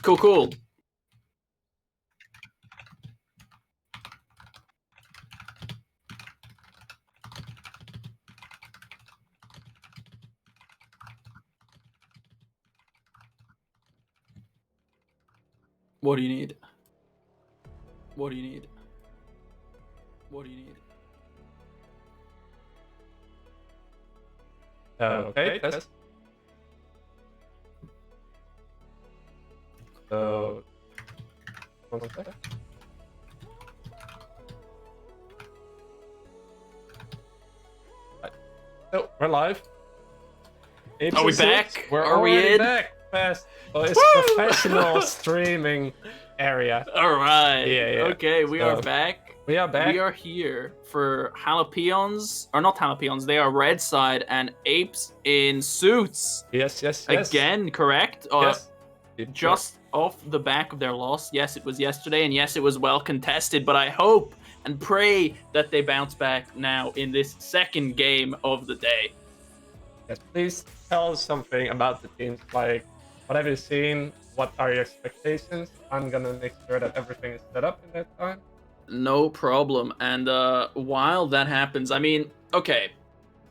Cool. What do you need? What do you need? What do you need? Okay, test. So, 1 sec. Right. So, we're live. Apes Are we and Suits, back? We're Are we already in? back. Fast. Well, it's professional streaming area. All right. Yeah. Okay, we are So, back. We are back. We are here for Jalapeons, or not Jalapeons, they are Red Side and Apes in Suits. Yes. Again, correct? Yes. Just off the back of their loss. Yes, it was yesterday, and yes, it was well contested, but I hope and pray that they bounce back now in this second game of the day. Yes, please tell us something about the teams. Like, what have you seen? What are your expectations? I'm gonna make sure that everything is set up in that time. No problem. And while that happens, I mean, okay,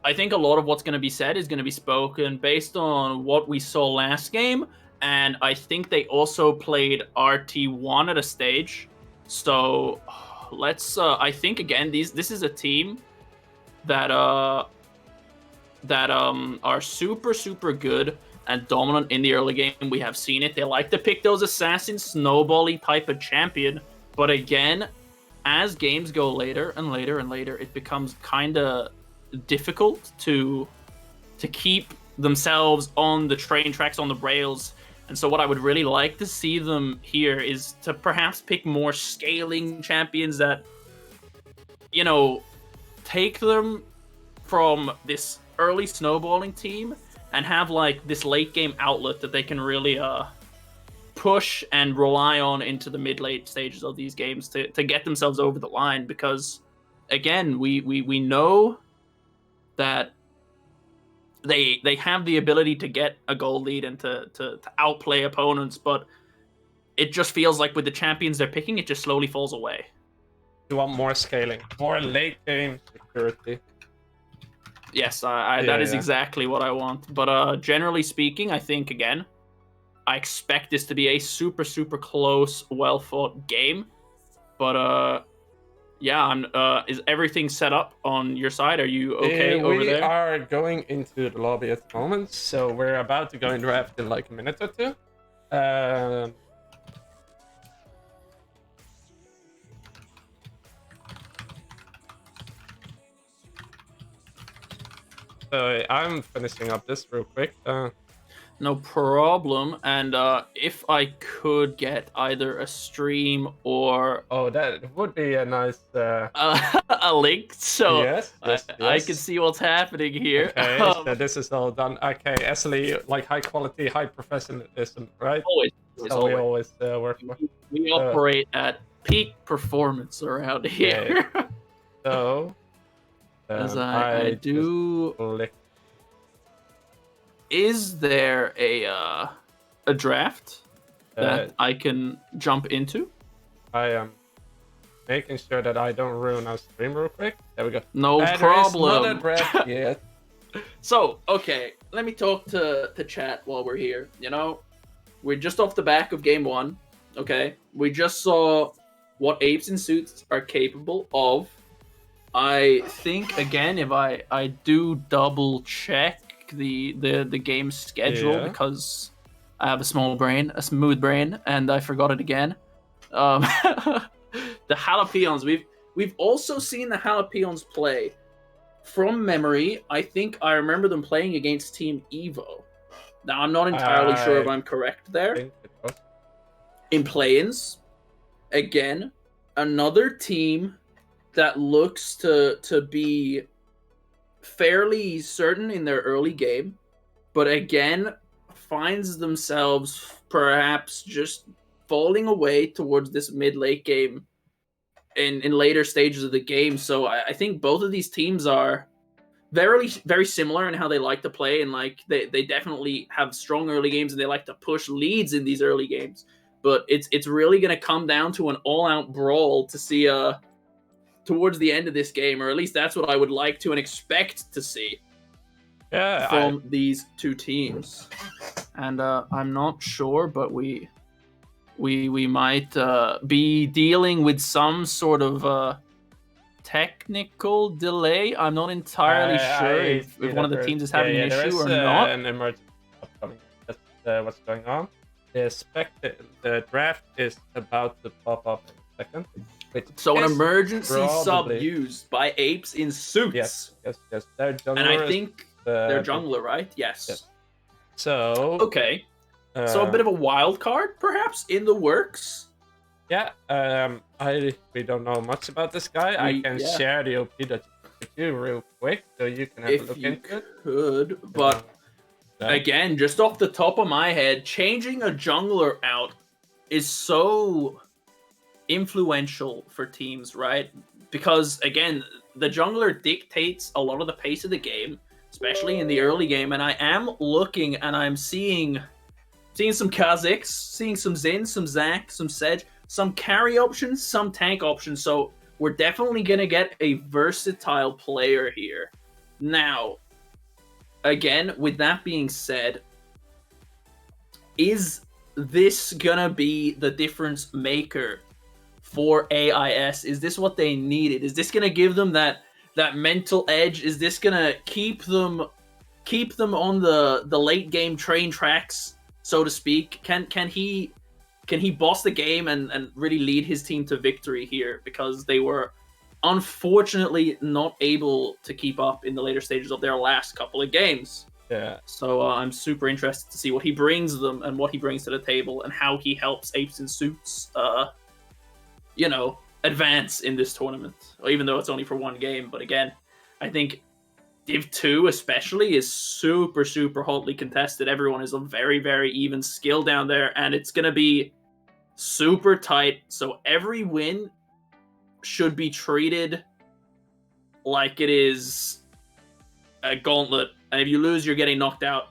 I think a lot of what's going to be said is going to be spoken based on what we saw last game, and I think they also played RT1 at a stage. So let's. I think again, this is a team that are super good and dominant in the early game. We have seen it. They like to pick those assassin snowbally type of champion, but again, as games go later and later, it becomes kind of difficult to keep themselves on the train tracks, on the rails. And so what I would really like to see them here is to perhaps pick more scaling champions that, you know, take them from this early snowballing team and have like this late game outlet that they can really push and rely on into the mid-late stages of these games to get themselves over the line, because again, we know that they have the ability to get a goal lead and to outplay opponents, but it just feels like with the champions they're picking, it just slowly falls away. You want more scaling, more late game security. Yes, that is exactly what I want. But generally speaking, I think again, I expect this to be a super close, well fought game. But yeah, is everything set up on your side? Are you okay over there? We are going into the lobby at the moment, so we're about to go in draft in like a minute or two. So I'm finishing up this real quick. No problem. And if I could get either a stream or that would be a nice a link, so yes. I can see what's happening here. Okay, so this is all done. Okay, SLE, like high quality, high professionalism, right? Always. We always work for. We operate at peak performance around here. Yeah. So, as I do. Click. Is there a draft that I can jump into? I am making sure that I don't ruin our stream real quick. There we go. No problem. There is not a draft yet. So, okay, let me talk to chat while we're here. You know, we're just off the back of game 1. Okay, we just saw what Apes in Suits are capable of. I think again, if I do double check the game schedule, because I have a smooth brain, and I forgot it again. The Jalapeons, we've also seen the Jalapeons play. From memory, I think I remember them playing against Team Evo. Now I'm not entirely sure if I'm correct there. In play-ins, again, another team that looks to be fairly certain in their early game, but again finds themselves perhaps just falling away towards this mid-late game in later stages of the game. So I think both of these teams are very similar in how they like to play, and like they definitely have strong early games and they like to push leads in these early games. but it's really going to come down to an all-out brawl to see towards the end of this game, or at least that's what I would like to and expect to see from these two teams. And I'm not sure, but we might be dealing with some sort of technical delay. I'm not entirely sure if one of the teams is having an issue or not. An emergency upcoming. That's what's going on. The draft is about to pop up in a second. So an emergency sub used by Apes in suits. Yes. Their jungler, and I think they're jungler, right? Yes. So okay. So a bit of a wild card, perhaps, in the works. Yeah. We don't know much about this guy. I can share the OP that you real quick, so you can have a look into it. Could, but again, just off the top of my head, changing a jungler out is so influential for teams, right? Because again, the jungler dictates a lot of the pace of the game, especially in the early game. And I am looking and I'm seeing some Kha'Zix, seeing some Xin, some Zac, some Sedge, some carry options, some tank options. So we're definitely gonna get a versatile player here. Now, again, with that being said, is this gonna be the difference maker for AIS? Is this what they needed? Is this gonna give them that mental edge? Is this gonna keep them on the late game train tracks, so to speak? Can he boss the game and really lead his team to victory here? Because they were unfortunately not able to keep up in the later stages of their last couple of games. Yeah. So I'm super interested to see what he brings them and what he brings to the table and how he helps Apes in Suits advance in this tournament, even though it's only for one game. But again, I think Div 2 especially is super, super hotly contested. Everyone is a very, very even skill down there, and it's going to be super tight. So every win should be treated like it is a gauntlet. And if you lose, you're getting knocked out.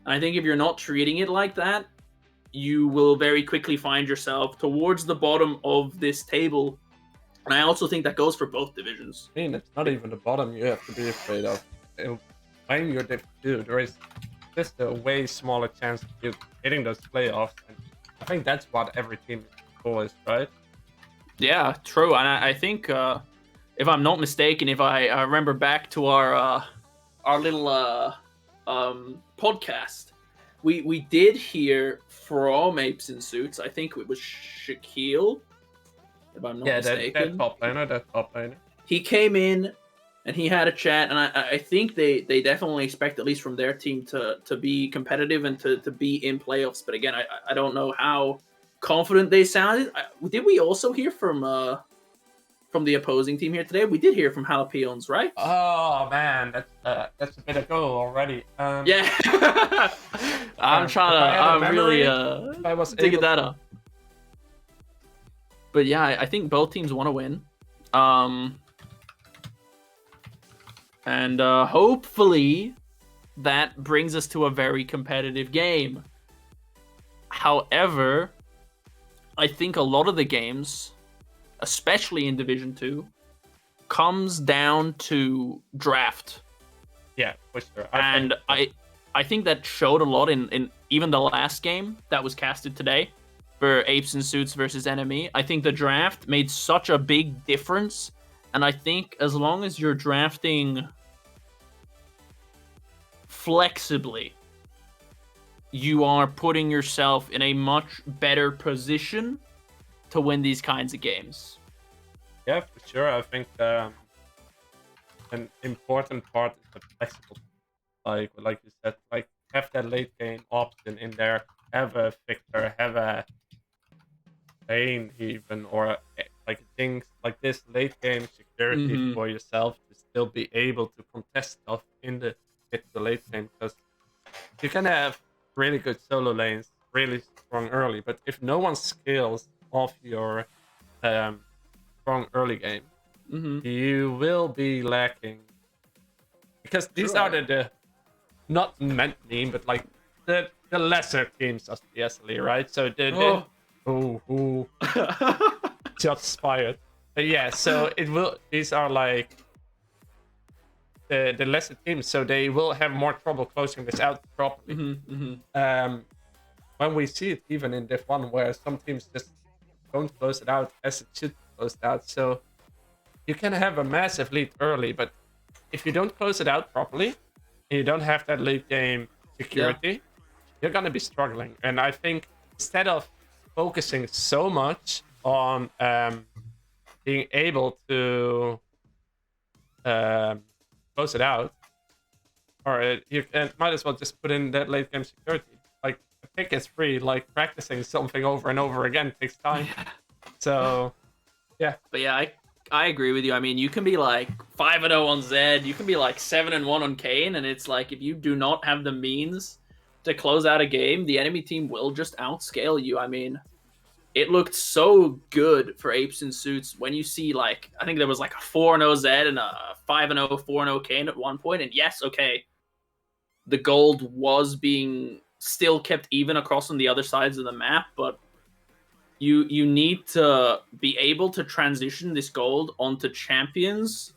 And I think if you're not treating it like that, you will very quickly find yourself towards the bottom of this table. And I also think that goes for both divisions. I mean, it's not even the bottom you have to be afraid of. When you're Div 2, there is just a way smaller chance of you hitting those playoffs. And I think that's what every team is, right? Yeah, true. And I think, if I'm not mistaken, if I remember back to our little podcast, we did hear from Apes in Suits. I think it was Shaquille, if I'm not mistaken. That top laner. He came in and he had a chat, and I think they definitely expect, at least from their team, to be competitive and to be in playoffs. But again, I don't know how confident they sounded. Did we also hear from the opposing team here today? We did hear from Jalapeons, right? Oh man, that's a bit ago already. Yeah. I'm really digging that up. But yeah, I think both teams want to win. And hopefully that brings us to a very competitive game. However, I think a lot of the games, especially in Division 2, comes down to draft. Yeah, for sure. I think that showed a lot in even the last game that was casted today for Apes in Suits versus Enemy. I think the draft made such a big difference, and I think as long as you're drafting flexibly, you are putting yourself in a much better position to win these kinds of games. Yeah, for sure. I think an important part is the flexible. Like you said, like have that late game option in there, have a Victor, have a Bane even, or like things like this late game security for yourself to still be able to contest stuff in the late game, because you can have really good solo lanes, really strong early, but if no one scales off your strong early game, you will be lacking, because these are the not meant mean, but like the lesser teams of the SLE, right? So Who shots fired. But yeah, so it will. These are like the lesser teams, so they will have more trouble closing this out properly. When we see it even in Div 1, where some teams just don't close it out as it should be closed out. So you can have a massive lead early, but if you don't close it out properly, and you don't have that late game security, you're gonna be struggling. And I think instead of focusing so much on being able to close it out, or you might as well just put in that late game security. Like a pick is free. Like practicing something over and over again takes time. So yeah. But yeah, I agree with you. I mean, you can be like 5-0 on Zed, you can be like 7-1 on Kane, and it's like if you do not have the means to close out a game, the enemy team will just outscale you. I mean, it looked so good for Apes in Suits when you see, like, I think there was like a 4-0 Zed and a 5-0, 4-0 Kane at one point, and yes, okay, the gold was being still kept even across on the other sides of the map, but you need to be able to transition this gold onto champions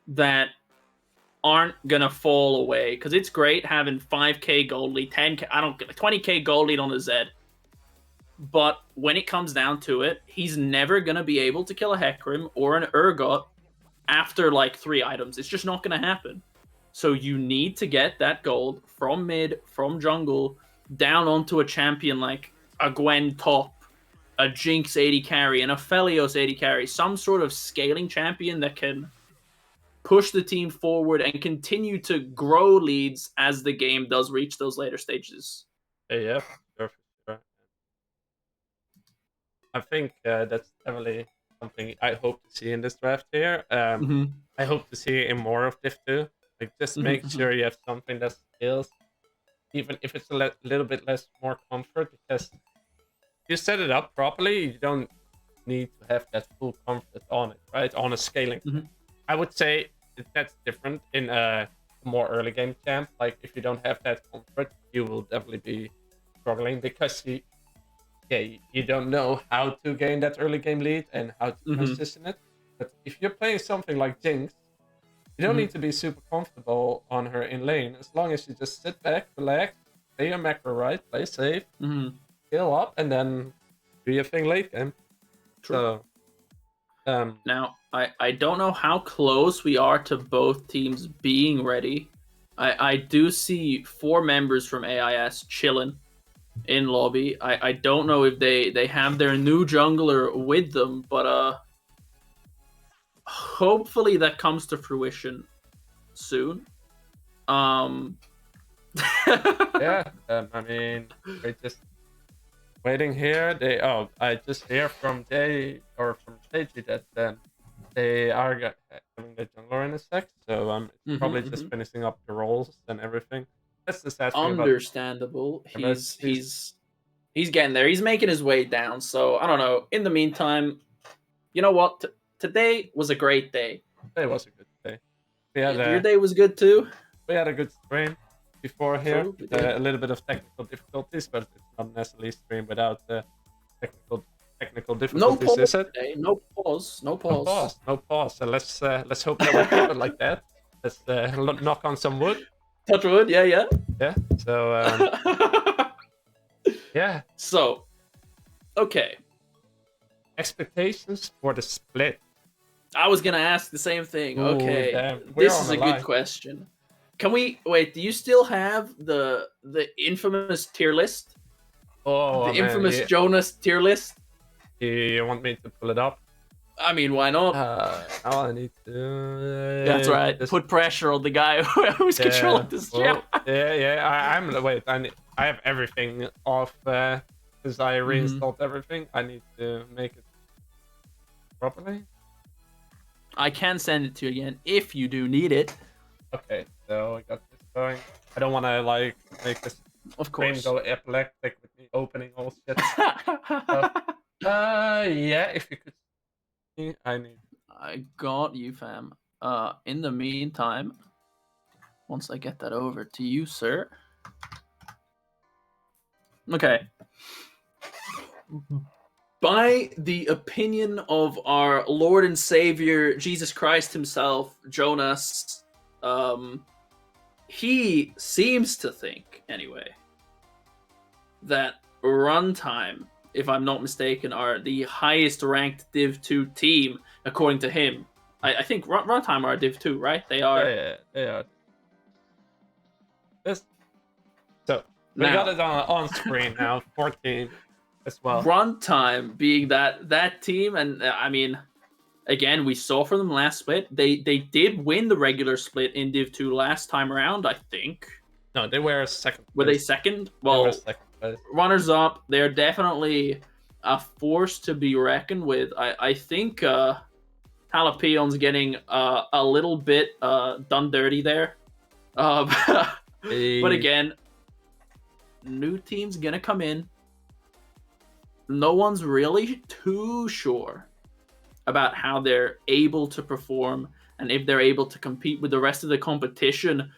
that aren't gonna fall away, because it's great having 5k gold lead, 10k, I don't get 20k gold lead on a Zed, but when it comes down to it, he's never gonna be able to kill a Hecarim or an Urgot after like 3 items. It's just not gonna happen. So you need to get that gold from mid, from jungle, down onto a champion like a Gwen top, a Jinx 80 carry, and a Felios 80 carry, some sort of scaling champion that can push the team forward and continue to grow leads as the game does reach those later stages. Yeah, sure, sure. I think that's definitely something I hope to see in this draft here. I hope to see in more of Div 2. Like, just make sure you have something that scales, even if it's a little bit less more comfort, because you set it up properly, you don't need to have that full comfort on it, right? On a scaling. I would say that's different in a more early game champ. Like, if you don't have that comfort, you will definitely be struggling, because you don't know how to gain that early game lead and how to transition it. But if you're playing something like Jinx, you don't need to be super comfortable on her in lane, as long as you just sit back, relax, play your macro right, play safe, heal up, and then do your thing late game. True. So, now, I don't know how close we are to both teams being ready. I do see 4 members from AIS chilling in lobby. I don't know if they have their new jungler with them, but hopefully that comes to fruition soon. I mean, we're just waiting here. I just hear from Jay or from Seiji that they are having the jungler in a sec, so I'm probably just finishing up the roles and everything. That's the sad thing. Understandable. He's getting there. He's making his way down. So I don't know. In the meantime, you know what? Today was a great day. Today was a good day. Your day was good too. We had a good stream before here. True, A little bit of technical difficulties, but it's not necessarily stream without technical difficulties, no pause is it? today. No pause. No pause. No pause. So let's hope that we keep it like that. Let's knock on some wood. Touch wood. Yeah. So yeah. So, okay. Expectations for the split. I was gonna ask the same thing. Ooh, okay, damn. This is a good question. Can we wait? Do you still have the infamous tier list? Oh, the infamous Jonas tier list. You want me to pull it up? I mean, why not? Now I need to. That's right. Put pressure on the guy who's controlling this chat. I have everything off because I reinstalled everything. I need to make it properly. I can send it to you again if you do need it. Okay, so I got this going. I don't want to make this stream go epileptic with me opening all shit. Yeah, if you could see, I got you, fam. In the meantime, once I get that over to you, sir. Okay. by the opinion of our Lord and Savior Jesus Christ himself, Jonas, he seems to think, anyway, that Runtime, if I'm not mistaken, are the highest ranked Div 2 team, according to him. I think Runtime are Div 2, right? They are. Yeah, they are. This. So we Now, got it on screen now. 14 as well. Runtime being that team, and I mean, again, we saw from them last split. They did win the regular split in Div 2 last time around, I think. No, they were second place. Were they second? Well, they were second place. Runners up. They're definitely a force to be reckoned with. I think Jalapeons getting a little bit done dirty there. But again, new team's gonna come in. No one's really too sure about how they're able to perform and if they're able to compete with the rest of the competition.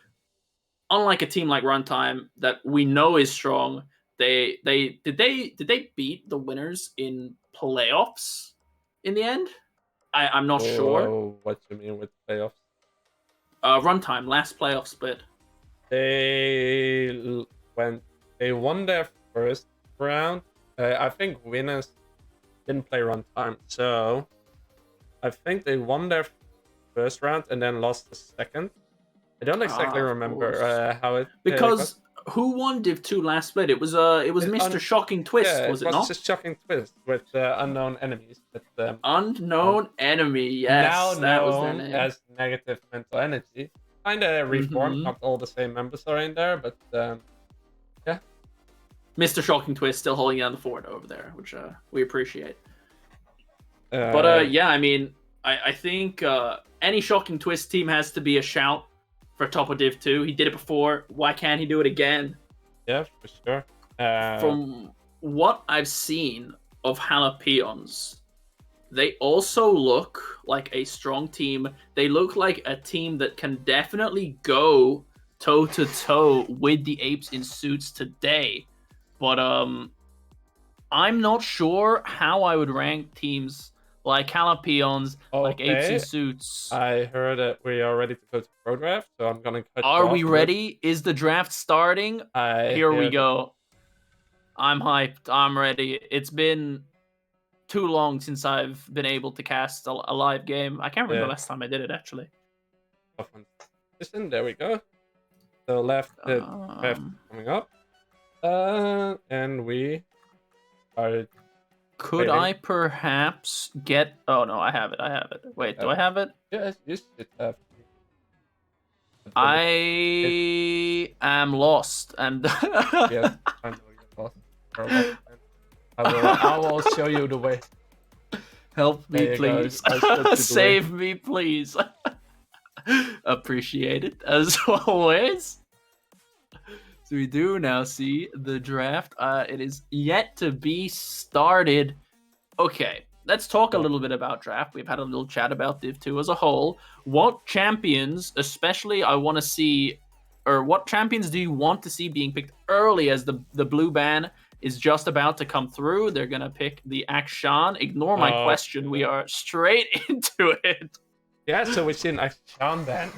Unlike a team like Runtime that we know is strong, did they beat the winners in playoffs in the end? I'm not sure. What you mean with playoffs? Runtime last playoff split. They won their first round. I think winners didn't play Runtime, so I think they won their first round and then lost the second. I don't exactly remember how it because who won Div 2 last split? It was Mr. Shocking Twist, was it not? It was a Shocking Twist with unknown enemies. But, unknown enemy, yes, now that was their name. As Negative Mental Energy. Kind of reformed. Not all the same members are in there, but yeah. Mr. Shocking Twist still holding down the fort over there, which we appreciate. But yeah, I mean, I think any Shocking Twist team has to be a shout for top of Div 2. He did it before. Why can't he do it again? Yeah, for sure. From what I've seen of Jalapeons, they also look like a strong team. They look like a team that can definitely go toe-to-toe with the Apes in suits today. But I'm not sure how I would rank teams like Jalapeons, like Apes in suits. I heard that we are ready to go to pro draft, so I'm gonna cut. Are we ready? Is the draft starting? Here we go. I'm hyped. I'm ready. It's been too long since I've been able to cast a live game. I can't remember the last time I did it, actually. Listen, there we go. So left draft coming up. And we are. Could I perhaps get? Oh no, I have it. Wait, do I have it? Yes, you should have. I am lost, and yes, I know you're lost. I will show you the way. Help me, please. Save me, please. Appreciate it as always. So we do now see the draft. It is yet to be started. Okay, let's talk a little bit about draft. We've had a little chat about Div 2 as a whole. What champions, especially, I want to see, or what champions do you want to see being picked early as the blue ban is just about to come through? They're going to pick the Akshan. Ignore my question. We are straight into it. Yeah, so we've seen Akshan ban.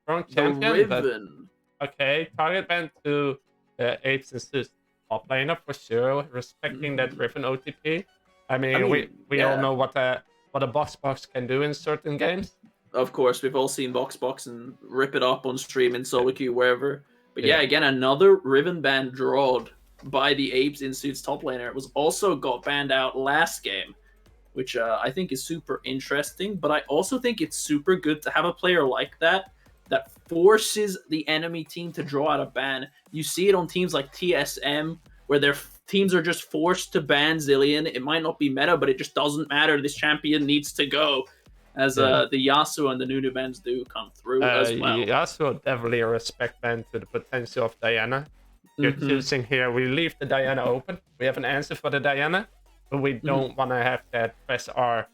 Strong champion. The Riven. Okay, target ban to Apes and Suits. Top laner for sure, respecting that Riven OTP. I mean we all know what a box can do in certain games. Of course, we've all seen box and rip it up on stream in solo queue, wherever. But yeah, again, another Riven ban drawed by the Apes in Suits top laner. It was also got banned out last game, which I think is super interesting. But I also think it's super good to have a player like that forces the enemy team to draw out a ban. You see it on teams like TSM, where their teams are just forced to ban Zilean. It might not be meta, but it just doesn't matter. This champion needs to go. As the Yasuo and the Nunu bans do come through as well. Yasuo definitely a respect ban to the potential of Diana. You're choosing here. We leave the Diana open. We have an answer for the Diana, but we don't want to have that press our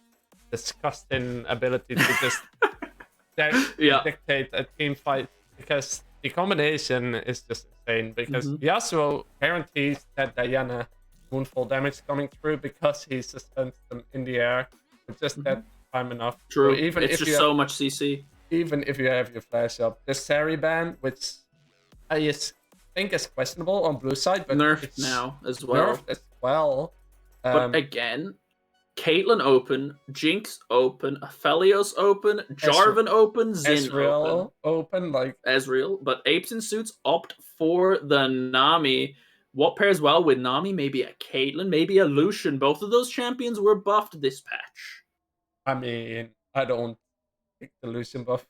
disgusting ability to just dictate a team fight, because the combination is just insane. Because Yasuo guarantees that Diana moonfall damage coming through because he suspends them in the air. But just that time enough. True. So even it's if just you have, so much CC. even if you have your flash up, the Sari ban, which think is questionable on blue side, but Nerfed it's now as well. nerfed as well. But again, Caitlyn open, Jinx open, Aphelios open, Jarvan open, Xin Ezreal open, like Ezreal, but Apes in Suits opt for the Nami. What pairs well with Nami? Maybe a Caitlyn, maybe a Lucian. Both of those champions were buffed this patch. I mean, I don't think the Lucian buff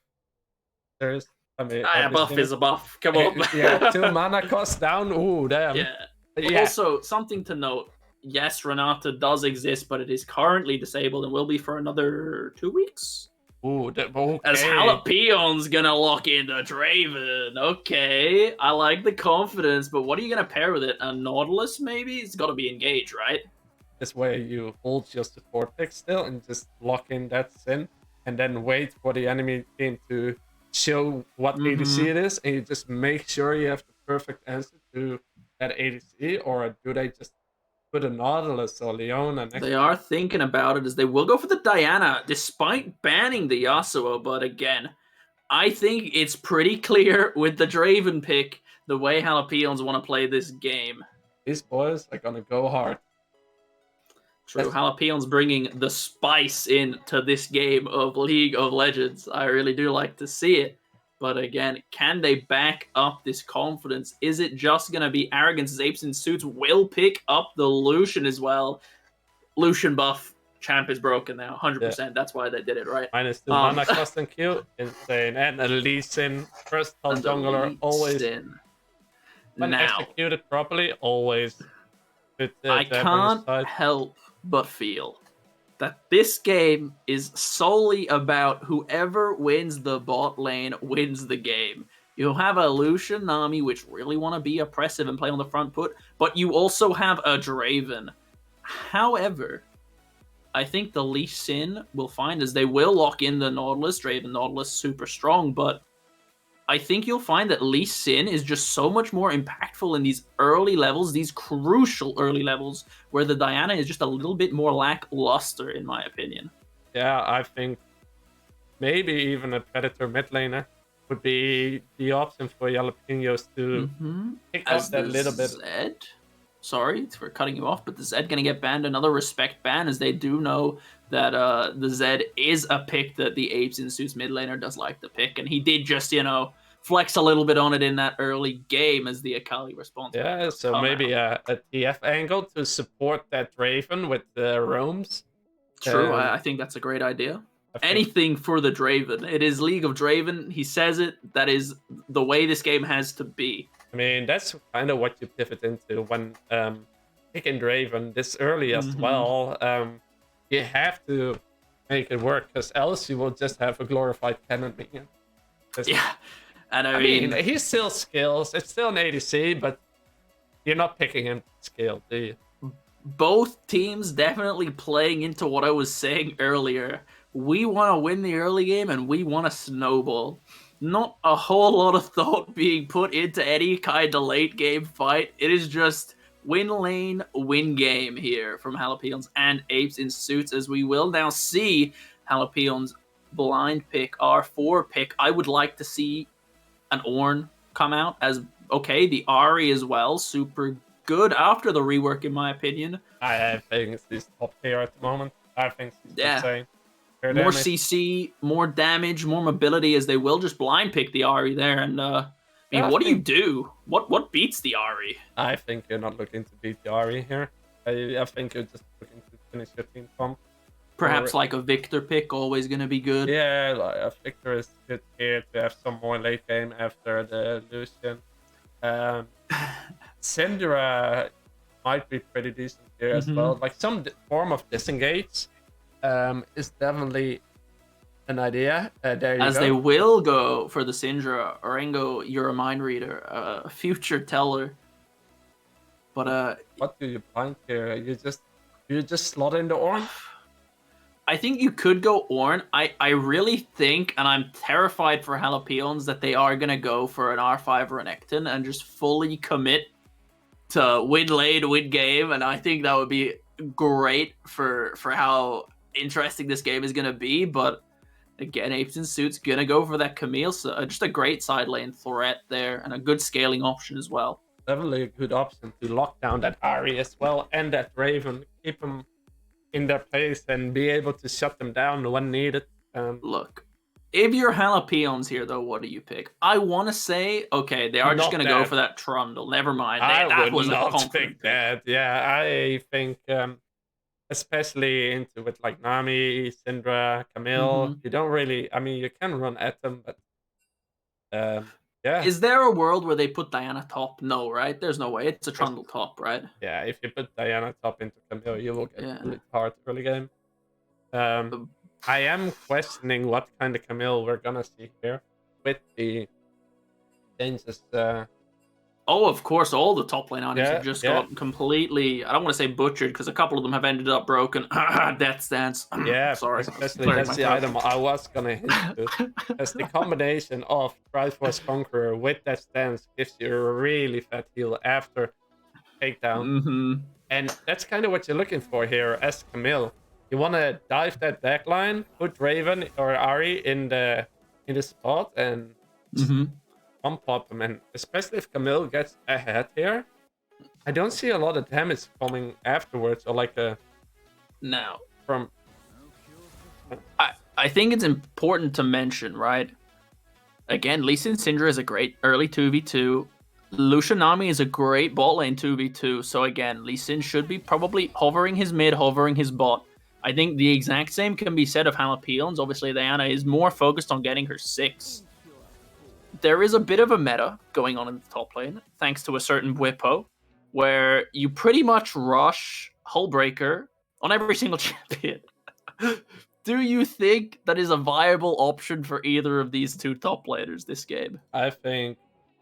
there is. I mean, A buff is a buff. Come on. Yeah, 2 mana cost down. Ooh, damn. Yeah. Also, something to note. Yes, Renata does exist, but it is currently disabled and will be for another 2 weeks. Ooh, okay. As Jalapeons gonna lock in the Draven. Okay, I like the confidence, but what are you gonna pair with it? A Nautilus, maybe? It's gotta be engaged, right? This way you hold your support pick still and just lock in that Sin, and then wait for the enemy team to show what ADC it is, and you just make sure you have the perfect answer to that ADC, or do they just put a Nautilus or Leona next? They are thinking about it, as they will go for the Diana, despite banning the Yasuo, but again, I think it's pretty clear with the Draven pick the way Jalapeons want to play this game. These boys are gonna go hard. True, Jalapeons bringing the spice into this game of League of Legends. I really do like to see it. But again, can they back up this confidence? Is it just going to be arrogance as Apes in Suits will pick up the Lucian as well? Lucian buff, champ is broken now, 100%. Yeah. That's why they did it, right? Minus 2 mana cost and Q, insane. And a Lee Sin, first jungler, always. When executed properly, always. I can't help but feel that this game is solely about whoever wins the bot lane wins the game. You have a Lucian, Nami, which really want to be oppressive and play on the front foot, but you also have a Draven. However, I think the Lee Sin will find as they will lock in the Nautilus. Draven Nautilus super strong, but I think you'll find that Lee Sin is just so much more impactful in these early levels, these crucial early levels, where the Diana is just a little bit more lackluster, in my opinion. Yeah, I think maybe even a Predator mid laner would be the option for Jalapenos to pick up that little bit. Zed? Sorry for cutting you off, but the Zed going to get banned, another respect ban, as they do know that the Zed is a pick that the Apes in Suits mid laner does like to pick, and he did just, flex a little bit on it in that early game as the Akali response. Yeah, so maybe a TF angle to support that Draven with the roams. True, I think that's a great idea. Anything for the Draven. It is League of Draven. He says it. That is the way this game has to be. I mean, that's kind of what you pivot into when picking Draven this early as well. You have to make it work, because else you will just have a glorified cannon minion. Yeah. And I mean, he still skills. It's still an ADC, but you're not picking him to scale, do you? Both teams definitely playing into what I was saying earlier. We want to win the early game, and we want to snowball. Not a whole lot of thought being put into any kind of late game fight. It is just win lane, win game here from Jalapeons and Apes in Suits, as we will now see Jalapeons blind pick, R4 pick. I would like to see an Ornn come out as okay. The Ahri as well, super good after the rework, in my opinion. I think it's top tier at the moment. I think it's insane. More CC, more damage, more mobility, as they will just blind pick the Ahri there. And what do you do? What beats the Ahri? I think you're not looking to beat the Ahri here. I think you're just looking to finish your team comp. Perhaps like a Victor pick, always going to be good. Yeah, like a Victor is good here to have some more late game after the Lucian. Syndra might be pretty decent here as well. Like some form of disengage is definitely an idea. There you go. As they will go for the Syndra, Orengo, you're a mind reader, a future teller. But what do you blind here? You just slot in the Ornn? I think you could go Ornn. I really think, and I'm terrified for Jalapeons, that they are going to go for an R5 or an Ecton and just fully commit to win lane, win game, and I think that would be great for how interesting this game is going to be. But again, Apes in Suit's going to go for that Camille, so just a great side lane threat there, and a good scaling option as well. Definitely a good option to lock down that Ari as well and that Raven, keep them in their place and be able to shut them down when needed. Look, if you're Jalapeons here, though, what do you pick? I want to say, okay, they are just going to go for that Trundle. Never mind. I That would was a not confident pick pick. that. Yeah, I think especially into with like Nami, Syndra, Camille, you don't really. I mean, you can run at them, but yeah. Is there a world where they put Diana top? No, right? There's no way. It's a Trundle top, right? Yeah, if you put Diana top into Camille, you will get really hard early game. Um, I am questioning what kind of Camille we're gonna see here with the changes. Oh, of course, all the top lane items have just got completely, I don't want to say butchered, because a couple of them have ended up broken. Death Stance. Yeah, sorry. especially that's the item I was gonna hint to. As the combination of Triforce Conqueror with that stance gives you a really fat heal after takedown. And that's kind of what you're looking for here as Camille. You want to dive that backline, put Raven or Ari in the spot, and pop him. And especially if Camille gets ahead here, I don't see a lot of damage coming afterwards, or like a now from. I think it's important to mention, right? Again, Lee Sin Syndra is a great early 2v2. Lucian Nami is a great bot lane 2v2. So again, Lee Sin should be probably hovering his mid, hovering his bot. I think the exact same can be said of Jalapeons. Obviously, Diana is more focused on getting her 6. There is a bit of a meta going on in the top lane, thanks to a certain Whippo, where you pretty much rush Hullbreaker on every single champion. Do you think that is a viable option for either of these two top laners this game? I think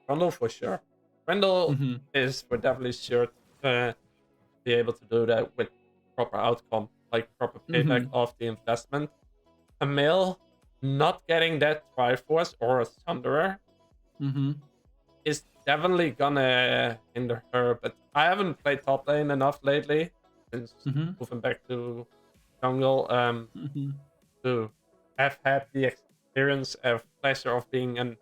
Randall for sure. Randall is for definitely sure to be able to do that with proper outcome, like proper payback of the investment. Camille not getting that Triforce or a Thunderer is definitely gonna hinder her, but I haven't played top lane enough lately since moving back to jungle to have had the experience of pleasure of being in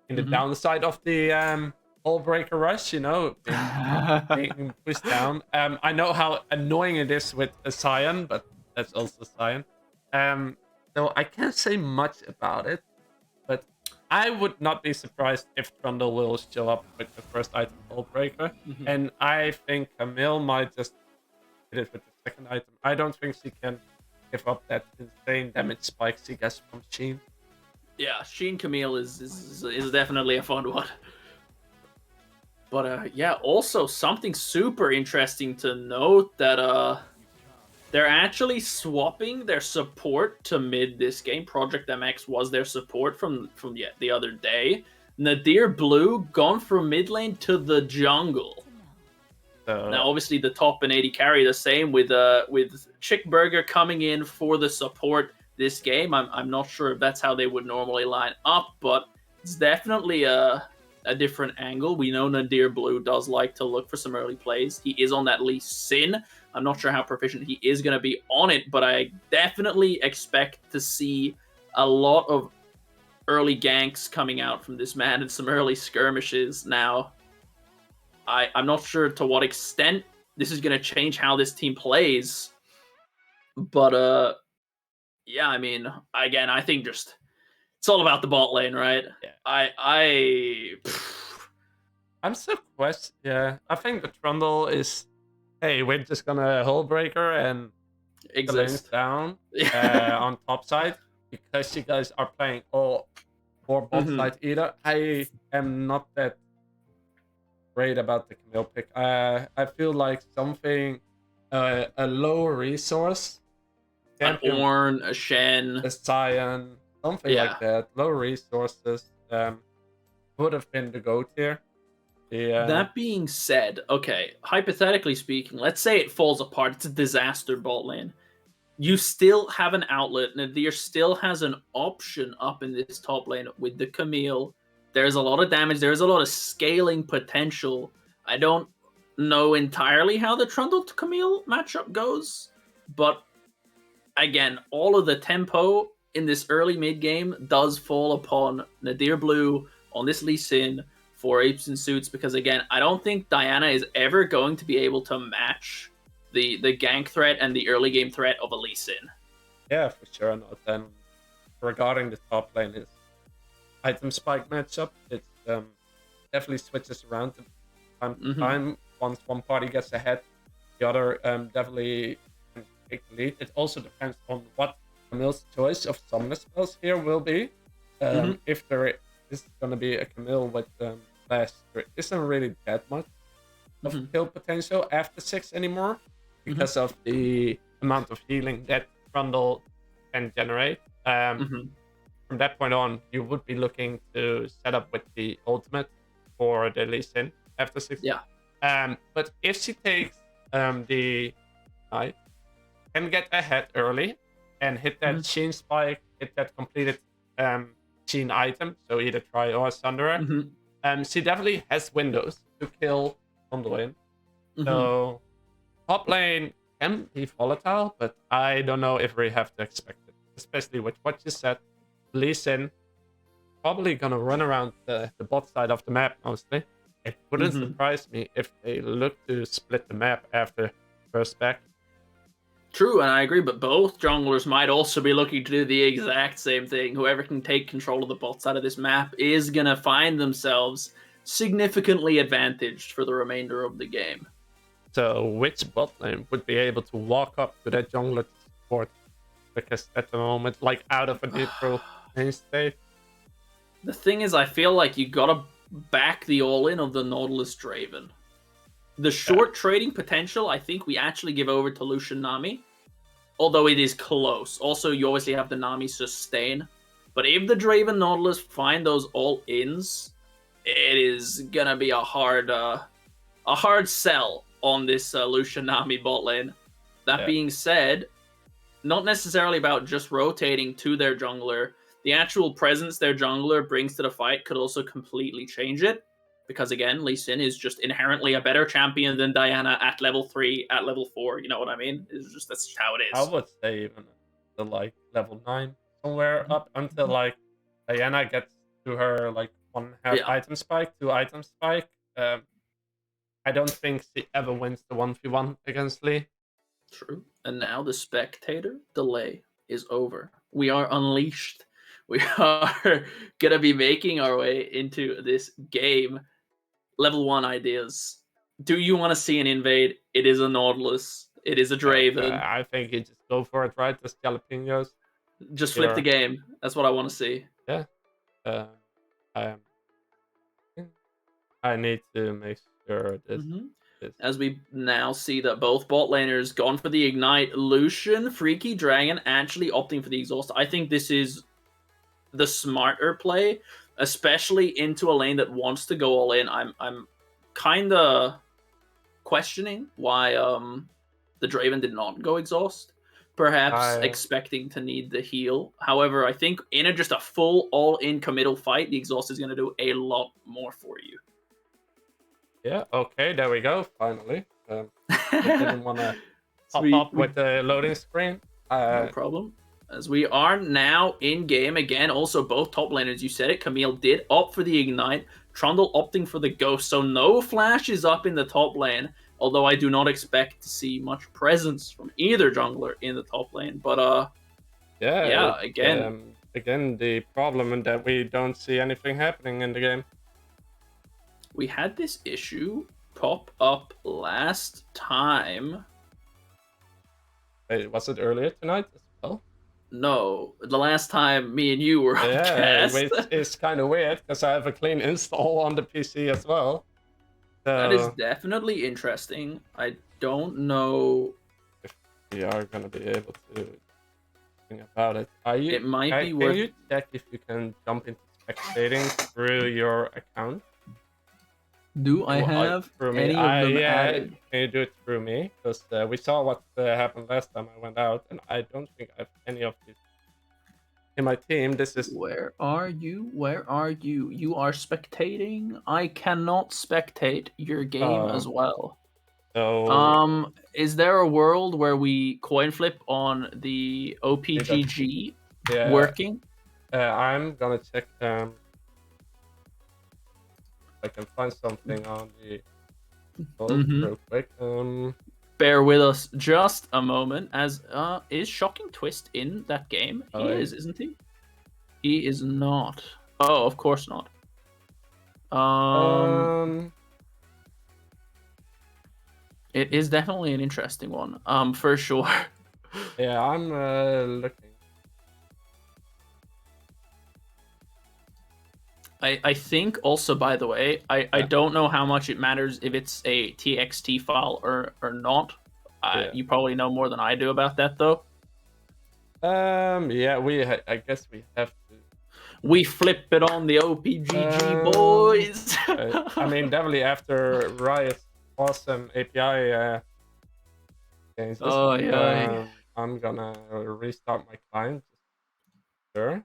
the downside of the Hullbreaker rush, you know, being pushed down. I know how annoying it is with a Sion, but that's also Sion. So I can't say much about it, but I would not be surprised if Trundle will show up with the first item, Hullbreaker. And I think Camille might just hit it with the second item. I don't think she can give up that insane damage spike she gets from Sheen. Yeah, Sheen Camille is definitely a fun one. But yeah, also something super interesting to note that they're actually swapping their support to mid this game. Project MX was their support from the other day. Nadir Blue gone from mid lane to the jungle. Now, obviously, the top and 80 carry the same with Chick Burger coming in for the support this game. I'm not sure if that's how they would normally line up, but it's definitely a different angle. We know Nadir Blue does like to look for some early plays. He is on that Lee Sin. I'm not sure how proficient he is going to be on it, but I definitely expect to see a lot of early ganks coming out from this man and some early skirmishes. Now, I'm not sure to what extent this is going to change how this team plays, but yeah, I mean, again, I think just it's all about the bot lane, right? Yeah. I'm so yeah. I think the Trundle is, hey, we're just gonna Hullbreaker and exist down on top side because you guys are playing all or bot side either. I am not that great about the Camille pick. I feel like something a low resource, an Ornn, a Shen, a Sion, something like that. Low resources would have been the GOAT here. That being said, okay, hypothetically speaking, let's say it falls apart. It's a disaster bot lane. You still have an outlet. Nadir still has an option up in this top lane with the Camille. There's a lot of damage. There's a lot of scaling potential. I don't know entirely how the Trundle to Camille matchup goes, but again, all of the tempo in this early mid game does fall upon Nadir Blue on this Lee Sin for Apes and Suits because again, I don't think Diana is ever going to be able to match the gank threat and the early game threat of a Lee Sin. Yeah, for sure not. And regarding the top lane, is item spike matchup. It's definitely switches around time to time. Once one party gets ahead, the other definitely can take the lead. It also depends on what Camille's choice of summoner spells here will be. If there is going to be a Camille with flash, there isn't really that much of kill potential after 6 anymore because of the amount of healing that Trundle can generate. From that point on, you would be looking to set up with the ultimate for the Lee Sin after 6. Yeah. But if she takes the knight, can get ahead early and hit that Sheen spike, hit that completed Sheen item, so either Try or Sunderer. She definitely has windows to kill on the lane. So top lane can be volatile, but I don't know if we have to expect it, especially with what you said. Lee Sin probably gonna run around the bot side of the map mostly. It wouldn't surprise me if they look to split the map after first back. True, and I agree, but both junglers might also be looking to do the exact same thing. Whoever can take control of the bot side of this map is going to find themselves significantly advantaged for the remainder of the game. So which bot lane would be able to walk up to that jungler to support? Because at the moment, like out of a neutral lane state. The thing is, I feel like you gotta back the all-in of the Nautilus Draven. The short trading potential, I think we actually give over to Lucian Nami, although it is close. Also, you obviously have the Nami sustain, but if the Draven Nautilus find those all-ins, it is gonna be a hard sell on this Lucian Nami bot lane. That being said, not necessarily about just rotating to their jungler. The actual presence their jungler brings to the fight could also completely change it. Because again, Lee Sin is just inherently a better champion than Diana at level 3, at level 4. You know what I mean? It's just that's just how it is. I would say even the like level 9 somewhere up until like Diana gets to her like 1.5 item spike, 2 item spike. I don't think she ever wins the 1v1 against Lee. True. And now the spectator delay is over. We are unleashed. We are gonna be making our way into this game. Level 1 ideas. Do you want to see an invade? It is a Nautilus. It is a Draven. I think you just go for it, right? Just Jalapenos. Just flip the game. That's what I want to see. Yeah. I need to make sure this. As we now see that both bot laners gone for the Ignite. Lucian, Freaky Dragon actually opting for the Exhaust. I think this is the smarter play, especially into a lane that wants to go all in. I'm kind of questioning why the Draven did not go Exhaust. Perhaps expecting to need the heal. However, I think in just a full all-in committal fight, the Exhaust is going to do a lot more for you. Yeah, okay, there we go, finally. I didn't want to pop up with the loading screen. No problem. As we are now in-game again, also both top laners, you said it, Camille did opt for the Ignite, Trundle opting for the Ghost, so no flashes up in the top lane, although I do not expect to see much presence from either jungler in the top lane, but again, the problem is that we don't see anything happening in the game. We had this issue pop up last time. Wait, was it earlier tonight as well? No, the last time me and you were on cast. It's kind of weird because I have a clean install on the PC as well. So that is definitely interesting. I don't know if we are going to be able to think about it. It might be worth. Can you check if you can jump into spectating through your account? Do I have any of them added? Can you do it through me? Because we saw what happened last time I went out, and I don't think I have any of these in my team. This is... Where are you? Where are you? You are spectating? I cannot spectate your game as well. So Is there a world where we coin flip on the OPGG yeah, working? I'm gonna check if I can find something on the real quick. Bear with us just a moment. As is Shocking Twist in that game? He is, isn't he? He is not. Oh, of course not. It is definitely an interesting one. For sure. Yeah, I'm looking. I think also, by the way, I don't know how much it matters if it's a TXT file or not. You probably know more than I do about that, though. Yeah, I guess we have to. We flip it on the OPGG, boys. I mean, definitely after Riot's awesome API changes. Oh yeah. I'm gonna restart my client. Sure.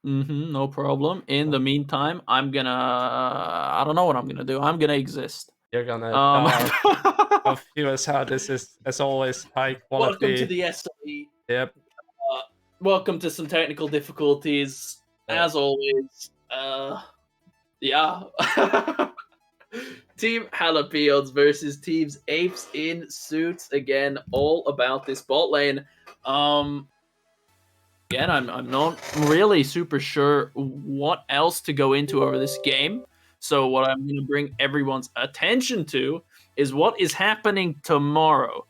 No problem. In the meantime, I don't know what I'm gonna do. I'm gonna exist. You're gonna tell our viewers how this is, as always, high quality. Welcome to the SLE. Yep. Welcome to some technical difficulties. As always. Yeah. Team Jalapeons versus teams Apes in suits. Again, all about this bot lane. Again, I'm not really super sure what else to go into over this game. So what I'm going to bring everyone's attention to is what is happening tomorrow.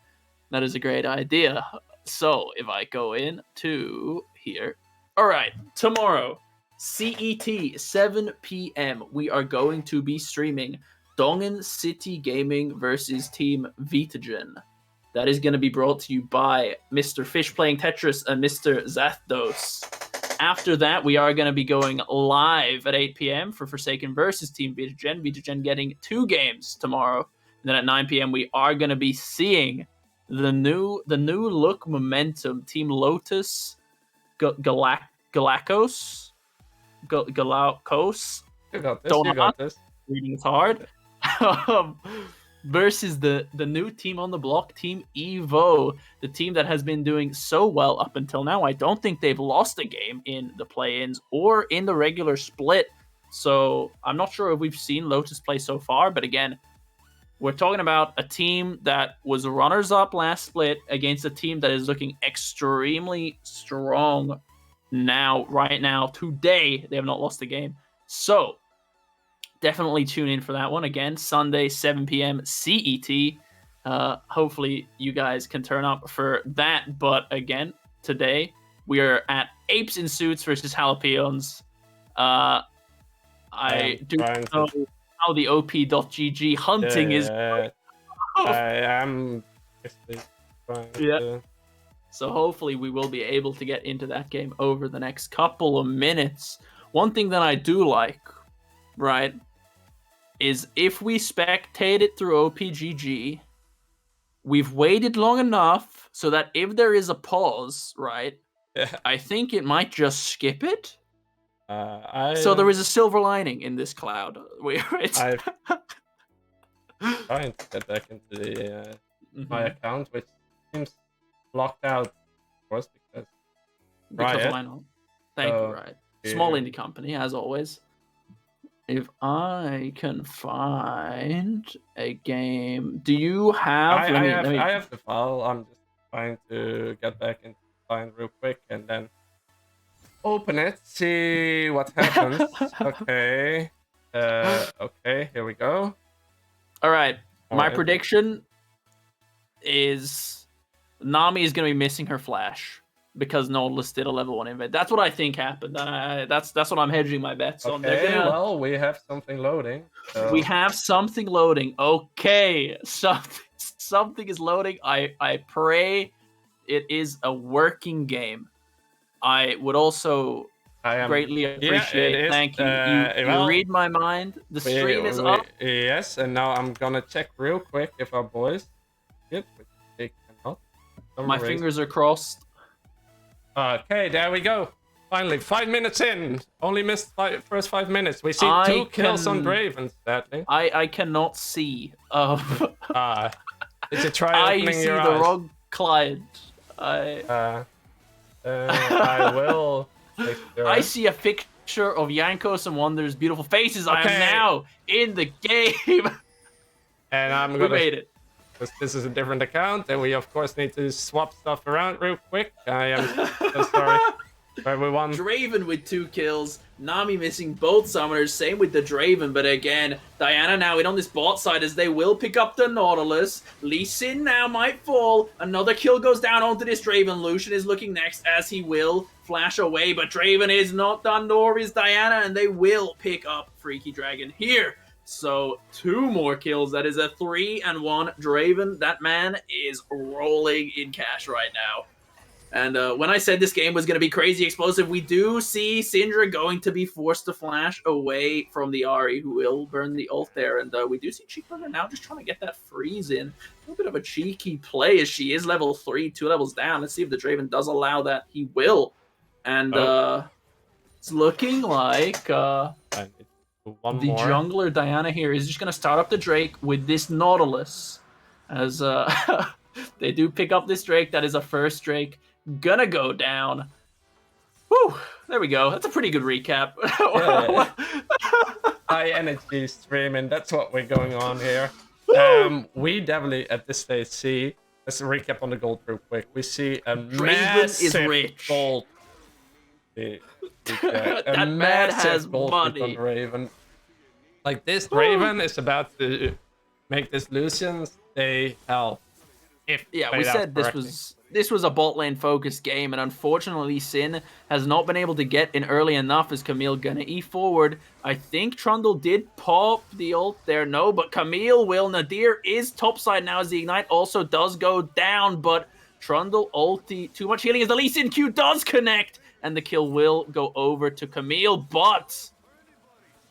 That is a great idea. So if I go into here. All right, tomorrow, CET, 7 p.m., we are going to be streaming Dongen City Gaming versus Team Vitagen. That is going to be brought to you by Mr. Fish Playing Tetris and Mr. Zathdos. After that, we are going to be going live at 8 p.m. for Forsaken versus Team Vitagen. Vitagen getting 2 games tomorrow. And then at 9 p.m., we are going to be seeing the new look momentum Team Lotus, Galacos. You got this. Reading is hard. Versus the new team on the block, Team Evo, the team that has been doing so well up until now. I don't think they've lost a game in the play-ins or in the regular split. So I'm not sure if we've seen Lotus play so far, but again, we're talking about a team that was runners-up last split against a team that is looking extremely strong right now. Today, they have not lost a game. So definitely tune in for that one. Again, Sunday, 7 p.m. CET. Hopefully you guys can turn up for that. But again, today we are at Apes in Suits versus Jalapeons. I do know how the OP.GG hunting is. I am trying to... So hopefully we will be able to get into that game over the next couple of minutes. One thing that I do like, right, is if we spectate it through OPGG, we've waited long enough so that if there is a pause, right, I think it might just skip it. So there is a silver lining in this cloud. I'm trying to get back into the my account, which seems locked out, of course, because why not? Thank you, Riot. Small indie company, as always. If I can find a game, do you have? I have the file. I'm just trying to get back into the file real quick and then open it, see what happens. Okay. Okay, here we go. All right. My prediction is Nami is going to be missing her flash because Nautilus did a level 1 invade. That's what I think happened. That's what I'm hedging my bets on. Well, we have something loading. So. We have something loading. Okay. Something is loading. I pray it is a working game. I would also greatly appreciate. Thank you. You read my mind. The stream is up. Yes, and now I'm gonna check real quick if our boys did, which they cannot. My fingers are crossed. Okay, there we go. Finally, 5 minutes in. Only missed first 5 minutes. We see 2 kills on Braven, sadly. I cannot see. Did you try I opening see your the eyes? wrong client. I I will make sure. I see a picture of Yankos and Wonder's beautiful faces. I am Okay. now in the game. And I'm We gonna, made it. because this is a different account, and we of course need to swap stuff around real quick. I am so sorry for everyone. Draven with 2 kills. Nami missing both summoners. Same with the Draven. But again, Diana now in on this bot side as they will pick up the Nautilus. Lee Sin now might fall. Another kill goes down onto this Draven. Lucian is looking next as he will flash away. But Draven is not done, nor is Diana. And they will pick up Freaky Dragon here. So 2 more kills. That is a 3-1 Draven. That man is rolling in cash right now. And when I said this game was going to be crazy explosive, we do see Syndra going to be forced to flash away from the Ahri, who will burn the ult there. And we do see Cheeseburger now just trying to get that freeze in. A little bit of a cheeky play as she is level 3, 2 levels down. Let's see if the Draven does allow that. He will. And it's looking like I need to do one the more. jungler Diana here is just going to start up the Drake with this Nautilus. As they do pick up this Drake. That is a first Drake. Gonna go down. Whew, there we go. That's a pretty good recap. Yeah. High energy streaming, that's what we're going on here. We definitely at this stage see, let's recap on the gold real quick. We see a Draven massive is rich. gold. That man has money. On Raven. Like this Raven is about to make this Lucian stay health. Yeah, we said this was a bot lane focused game, and unfortunately Sin has not been able to get in early enough as Camille gonna E forward. I think Trundle did pop the ult there, no, but Camille will. Nadir is topside now as the Ignite also does go down, but Trundle ulti, too much healing as the Lee Sin Q does connect, and the kill will go over to Camille, but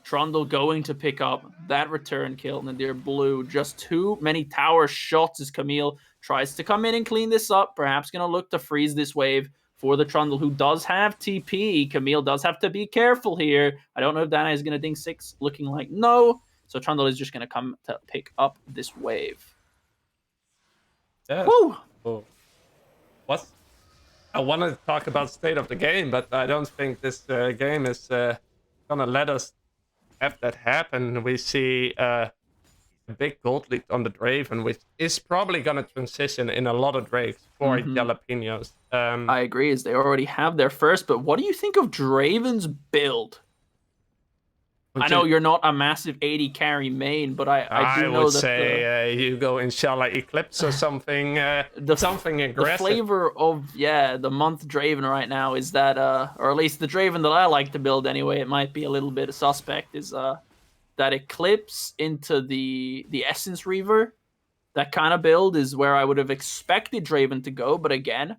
Trundle going to pick up that return kill. Nadir blue, just too many tower shots as Camille tries to come in and clean this up. Perhaps going to look to freeze this wave for the Trundle, who does have TP. Camille does have to be careful here. I don't know if Dana is going to ding 6. Looking like no. So Trundle is just going to come to pick up this wave. Yeah. Woo! Oh. What? I want to talk about state of the game, but I don't think this game is going to let us have that happen. We see a big gold lead on the Draven, which is probably going to transition in a lot of Drakes for Jalapenos. I agree, as they already have their first, but what do you think of Draven's build? I know you're not a massive 80 carry main, but I do know that I would say you go Inshallah Eclipse or something, something aggressive. The flavor of, the month Draven right now is that, or at least the Draven that I like to build anyway, it might be a little bit suspect, is that Eclipse into the Essence Reaver. That kind of build is where I would have expected Draven to go, but again,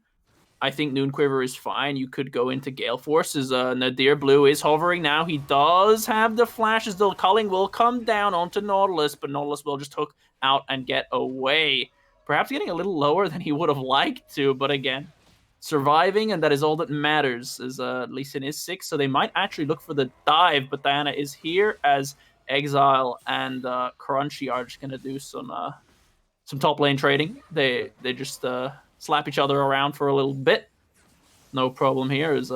I think Noon Quiver is fine. You could go into Gale Force as Nadir Blue is hovering now. He does have the flashes. The culling will come down onto Nautilus, but Nautilus will just hook out and get away. Perhaps getting a little lower than he would have liked to, but again, surviving, and that is all that matters, as Lee Sin is 6, so they might actually look for the dive, but Diana is here as Exile and Crunchy are just going to do some top lane trading. They just slap each other around for a little bit. No problem here. Is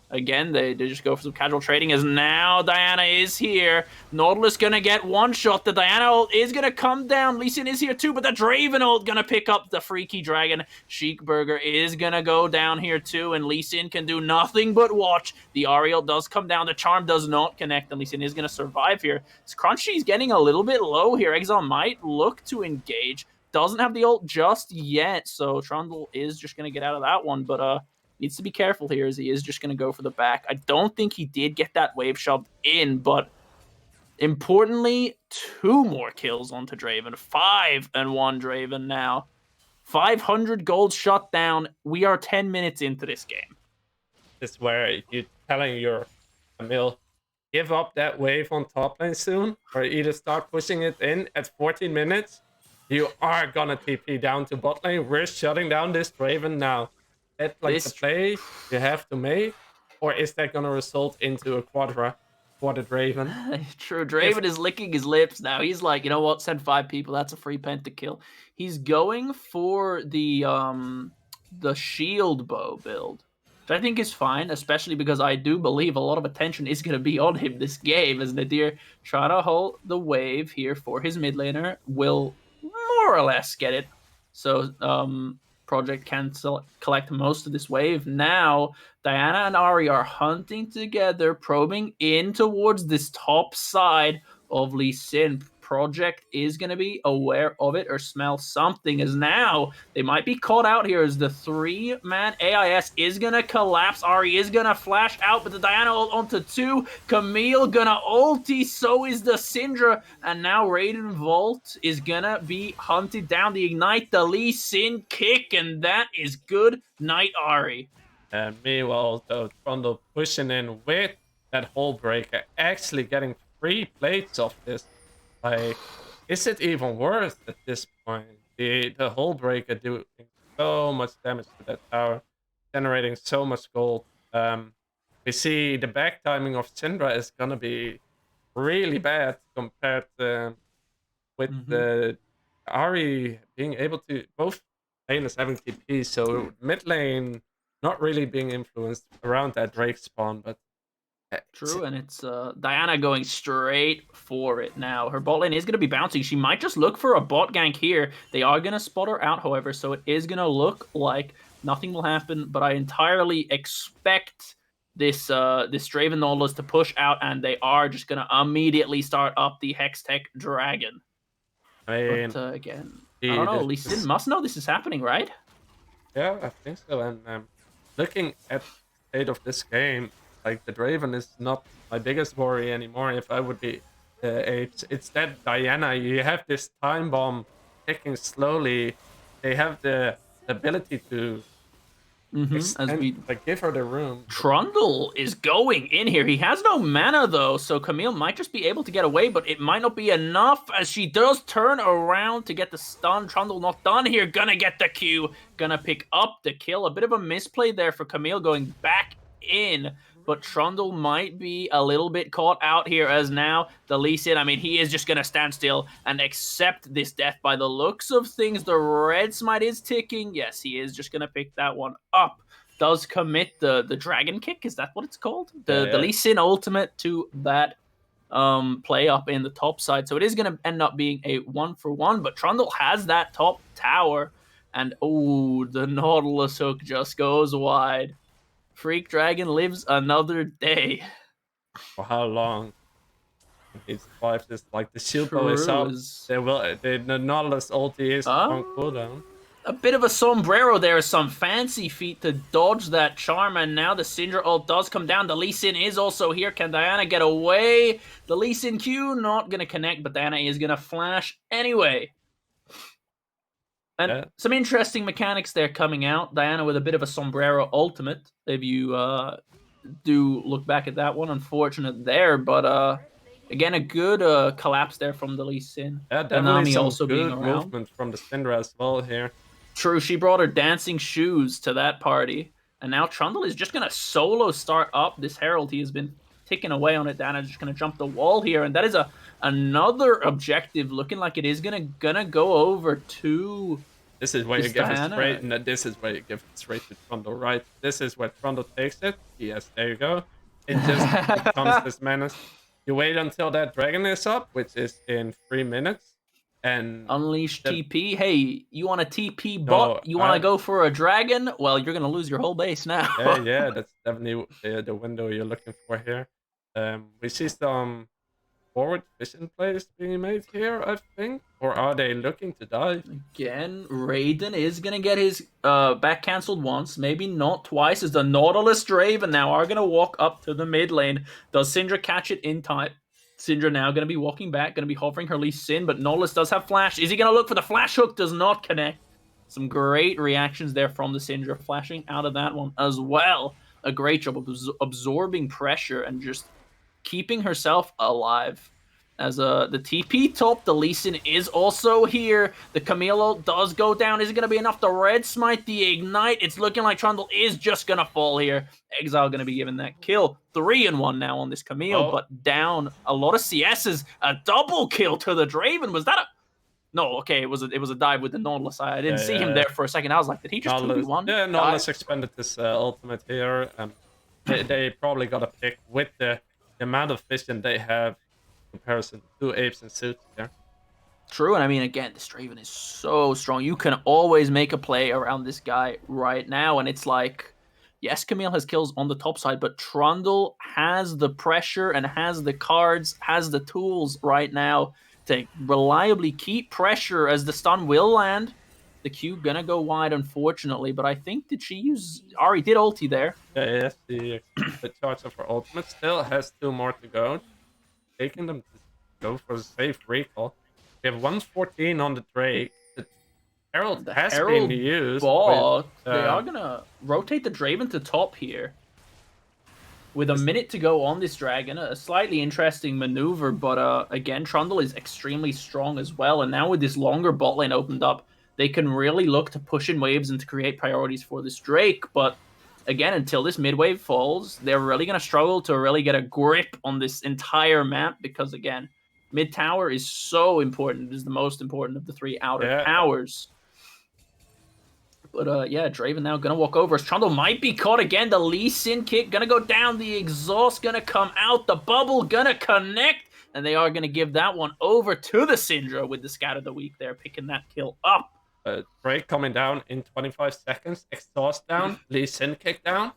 again, they just go for some casual trading, as now Diana is here. Nautilus gonna get one shot. The Diana ult is gonna come down. Lee Sin is here too, but the Draven ult gonna pick up the Freaky Dragon. Sheik Burger is gonna go down here too, and Lee Sin can do nothing but watch. The Ariel does come down. The Charm does not connect, and Lee Sin is gonna survive here. Crunchy's getting a little bit low here. Exile might look to engage. Doesn't have the ult just yet, so Trundle is just going to get out of that one, but needs to be careful here, as he is just going to go for the back. I don't think he did get that wave shoved in, but importantly, 2 more kills onto Draven. 5-1 Draven now. 500 gold shut down. We are 10 minutes into this game. This is where you're telling your Camille, give up that wave on top lane soon, or either start pushing it in at 14 minutes. You are gonna TP down to bot lane. We're shutting down this Draven now. That's like the play you have to make, or is that gonna result into a Quadra? for the Draven. True, If Draven is licking his lips now. He's like, you know what? Send 5 people. That's a free pentakill. He's going for the shield bow build, which I think is fine, especially because I do believe a lot of attention is going to be on him this game, as Nadir trying to hold the wave here for his mid laner will more or less get it. So Project can collect most of this wave. Now Diana and Ari are hunting together, probing in towards this top side of Lee Sin. Project is going to be aware of it or smell something, as now they might be caught out here as the 3-man AIS is going to collapse. Ari is going to flash out, but the Diana ult onto 2. Camille going to ulti, so is the Syndra, and now Raiden Vault is going to be hunted down. The Ignite, the Lee Sin kick, and that is good night, Ari. And meanwhile, though, Trundle pushing in with that Hull Breaker, actually getting 3 plates of this. Like, is it even worth at this point? The Hull Breaker doing so much damage to that tower, generating so much gold. We see the back timing of Syndra is gonna be really bad compared with the Ari being able to both lanes having TP, so mid lane not really being influenced around that Drake spawn, but True, and it's Diana going straight for it now. Her bot lane is going to be bouncing. She might just look for a bot gank here. They are going to spot her out, however, so it is going to look like nothing will happen, but I entirely expect this Draven Nautilus to push out, and they are just going to immediately start up the Hextech Dragon. I mean, but again, I don't know. Lee Sin must know this is happening, right? Yeah, I think so. And looking at the state of this game, like the Draven is not my biggest worry anymore. If I would be Apes, it's that Diana. You have this time bomb ticking slowly. They have the ability to give her the room. Trundle is going in here. He has no mana though, so Camille might just be able to get away, but it might not be enough as she does turn around to get the stun. Trundle not done here. Gonna get the Q. Gonna pick up the kill. A bit of a misplay there for Camille going back in, but Trundle might be a little bit caught out here as now the Lee Sin, I mean, he is just going to stand still and accept this death by the looks of things. The red smite is ticking. Yes, he is just going to pick that one up. Does commit the dragon kick. Is that what it's called? The Lee Sin ultimate to that play up in the top side. So it is going to end up being a 1-for-1, but Trundle has that top tower. And, oh, the Nautilus hook just goes wide. Freak Dragon lives another day. For how long? He survived this. Like the shield bow is up. The Nautilus ulti is on cooldown. A bit of a sombrero there, some fancy feet to dodge that charm, and now the Syndra ult does come down. The Lee Sin is also here. Can Diana get away? The Lee Sin Q not gonna connect, but Diana is gonna flash anyway. And some interesting mechanics there coming out. Diana with a bit of a sombrero ultimate. If you do look back at that one, unfortunate there. But again, a good collapse there from the Lee Sin. Yeah, definitely some also good movement from the Syndra as well here. True, she brought her dancing shoes to that party. And now Trundle is just going to solo start up this Herald. He has been ticking away on it. Diana's just going to jump the wall here. And that is another objective looking like it is gonna go over to this is where you give it straight, and this is where you give it straight to Trundle, right? This is where Trundle takes it. Yes, there you go. It just becomes this menace. You wait until that dragon is up, which is in 3 minutes, and unleash TP. Hey, you want a TP bot? You want to go for a dragon? Well, you're gonna lose your whole base now. yeah, that's definitely the window you're looking for here. We see some forward vision plays being made here, I think, or are they looking to dive? Again, Raiden is gonna get his back cancelled once, maybe not twice, as the Nautilus Draven now are gonna walk up to the mid lane. Does Syndra catch it in time? Syndra now gonna be walking back, gonna be hovering her Lee Sin, but Nautilus does have flash. Is he gonna look for the flash hook? Does not connect. Some great reactions there from the Syndra, flashing out of that one as well. A great job of absorbing pressure and just keeping herself alive. As the TP top, the Lee Sin is also here. The Camille ult does go down. Is it going to be enough to red smite the ignite? It's looking like Trundle is just going to fall here. Exile going to be given that kill. 3-1 now on this Camille, but down a lot of CSs. A double kill to the Draven. Was that a... No, okay, it was a dive with the Nautilus. I didn't see him there for a second. I was like, did he just 2v1? Yeah, Nautilus expended his ultimate here. They probably got a pick with the amount of vision they have in comparison to Apes and Suits there. True, and I mean, again, this Draven is so strong. You can always make a play around this guy right now, and it's like, yes, Camille has kills on the top side, but Trundle has the pressure and has the cards, has the tools right now to reliably keep pressure as the stun will land. The Q gonna go wide, unfortunately, but I think, did she use... Ari did ulti there. Yeah, yes, the charge of her ultimate still has 2 more to go. Taking them to go for a safe recall. We have 114 on the Drake. The Herald has been used. But they are gonna rotate the Draven to top here. With a minute to go on this Dragon, a slightly interesting maneuver, but again, Trundle is extremely strong as well, and now with this longer bot lane opened up, they can really look to push in waves and to create priorities for this Drake, but again, until this mid wave falls, they're really going to struggle to really get a grip on this entire map, because again, mid tower is so important. It is the most important of the 3 outer towers. But yeah, Draven now gonna walk over as Trundle might be caught again. The Lee Sin kick gonna go down. The exhaust gonna come out. The bubble gonna connect. And they are gonna give that one over to the Syndra with the Scat of the Week there, picking that kill up. Drake coming down in 25 seconds. Exhaust down. Lee Sin kick down.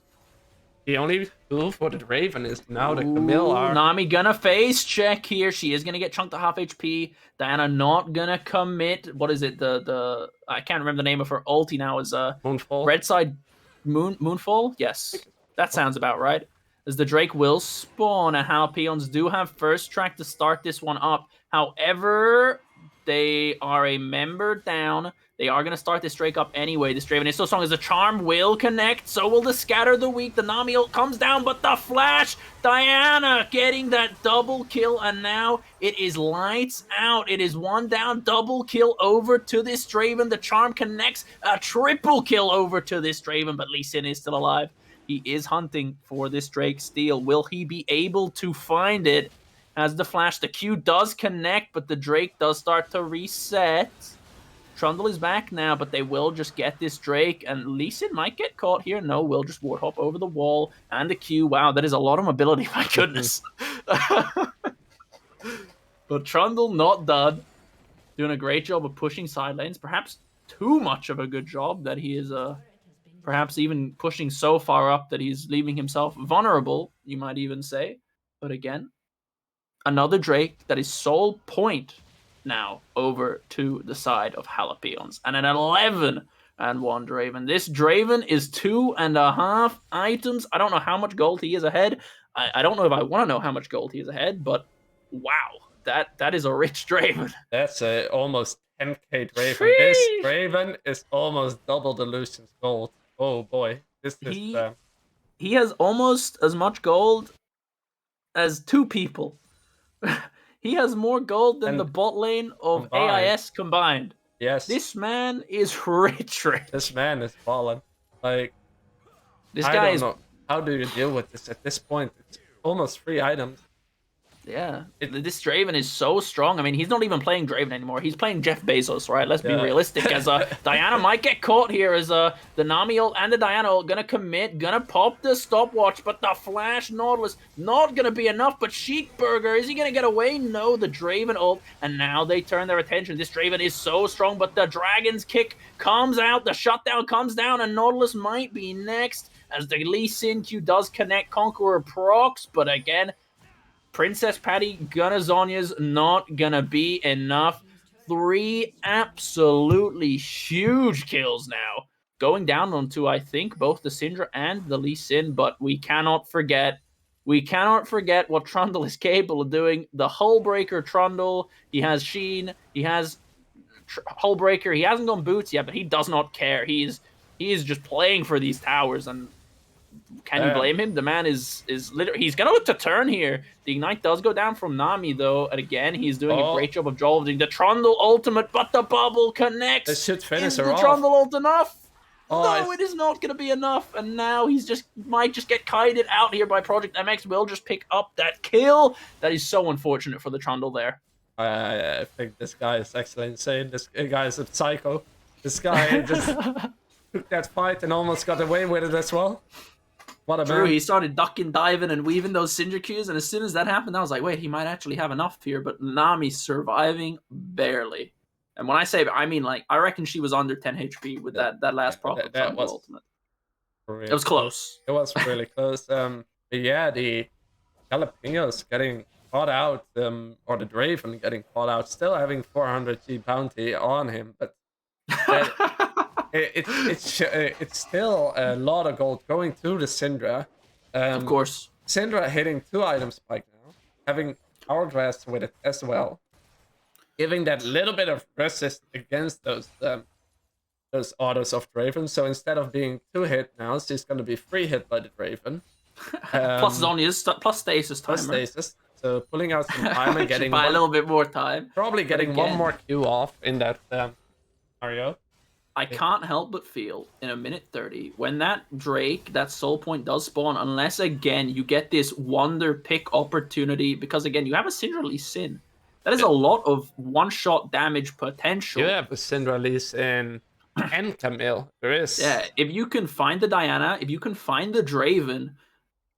The only tool for the Draven is now the Camille are... Nami gonna face check here. She is gonna get chunked to half HP. Diana not gonna commit. What is it? The I can't remember the name of her ulti now. Is Moonfall. Red side Moonfall? Yes. That sounds about right. As the Drake will spawn, and Jalapeons do have first track to start this one up. However, they are a member down. They are going to start this Drake up anyway. This Draven is so strong as the Charm will connect. So will the Scatter the Weak. The Nami ult comes down, but the Flash. Diana getting that double kill, and now it is lights out. It is 1 down, double kill over to this Draven. The Charm connects, a triple kill over to this Draven, but Lee Sin is still alive. He is hunting for this Drake steal. Will he be able to find it? As the Flash, the Q does connect, but the Drake does start to reset. Trundle is back now, but they will just get this Drake, and Lee Sin might get caught here. No, will just ward hop over the wall, and the Q. Wow, that is a lot of mobility, my goodness. But Trundle not done. Doing a great job of pushing side lanes. Perhaps too much of a good job that he is perhaps even pushing so far up that he's leaving himself vulnerable, you might even say. But again, another Drake that is sole point now over to the side of Jalapeons. And an 11-1 Draven. This Draven is 2.5 items. I don't know how much gold he is ahead. I don't know if I want to know how much gold he is ahead, but wow, that is a rich Draven. That's almost 10k Draven. This Draven is almost double the Lucian's gold. Oh boy, this is... He has almost as much gold as 2 people. He has more gold than the bot lane of AIS combined. Yes. This man is rich. This man is balling. Like, this guy is... How do you deal with this at this point? It's almost 3 items. Yeah. This Draven is so strong. I mean, he's not even playing Draven anymore. He's playing Jeff Bezos, right? Let's be realistic. As Diana might get caught here as the Nami ult and the Diana ult gonna commit, gonna pop the stopwatch, but the Flash Nautilus not gonna be enough. But Sheik Burger, is he gonna get away? No, the Draven ult, and now they turn their attention. This Draven is so strong, but the Dragon's kick comes out, the shutdown comes down, and Nautilus might be next as the Lee Sin Q does connect Conqueror procs, but again, Princess Patty gonna Zonya's not gonna be enough. 3 absolutely huge kills now. Going down onto, I think, both the Syndra and the Lee Sin, but we cannot forget what Trundle is capable of doing. The Hullbreaker Trundle, he has Sheen, he has Hullbreaker, he hasn't gone Boots yet, but he does not care. He is just playing for these towers, and Can you blame him? The man is literally, he's gonna look to turn here. The ignite does go down from Nami though, and again he's doing a great job of jolting the Trundle ultimate, but the bubble connects. This should finish is her the off. Trundle ult enough? Oh, no, it is not gonna be enough, and now he's might just get kited out here by Project MX. Will just pick up that kill. That is so unfortunate for the Trundle there. I think this guy is actually insane. This guy is a psycho. This guy just took that fight and almost got away with it as well. What a True, man. he started ducking, diving, and weaving those Syndra Qs, and as soon as that happened, I was like, wait, he might actually have enough here, but Nami surviving barely. And when I say, I mean, like, I reckon she was under 10 HP with that last proc that was ultimate. Really it was close. It was really close. But yeah, the Jalapeons getting caught out, or the Draven getting caught out, still having 400 G bounty on him, but it's still a lot of gold going to the Syndra. Of course. Syndra hitting 2 item spike now, having Hourglass with it as well, giving that little bit of resist against those autos of Draven. So instead of being 2 hit now, she's going to be 3 hit by the Draven. Plus Zhonya's, plus stasis timer. Plus stasis. So pulling out some time and getting a little bit more time. Probably getting one more Q off in that scenario. I can't help but feel in a minute 30 when that Drake, that soul point does spawn, unless again you get this wonder pick opportunity, because again you have a Syndra Lee Sin. That is a lot of one-shot damage potential. You have a Syndra Lee Sin and Camille. There is. Yeah, if you can find the Diana, if you can find the Draven,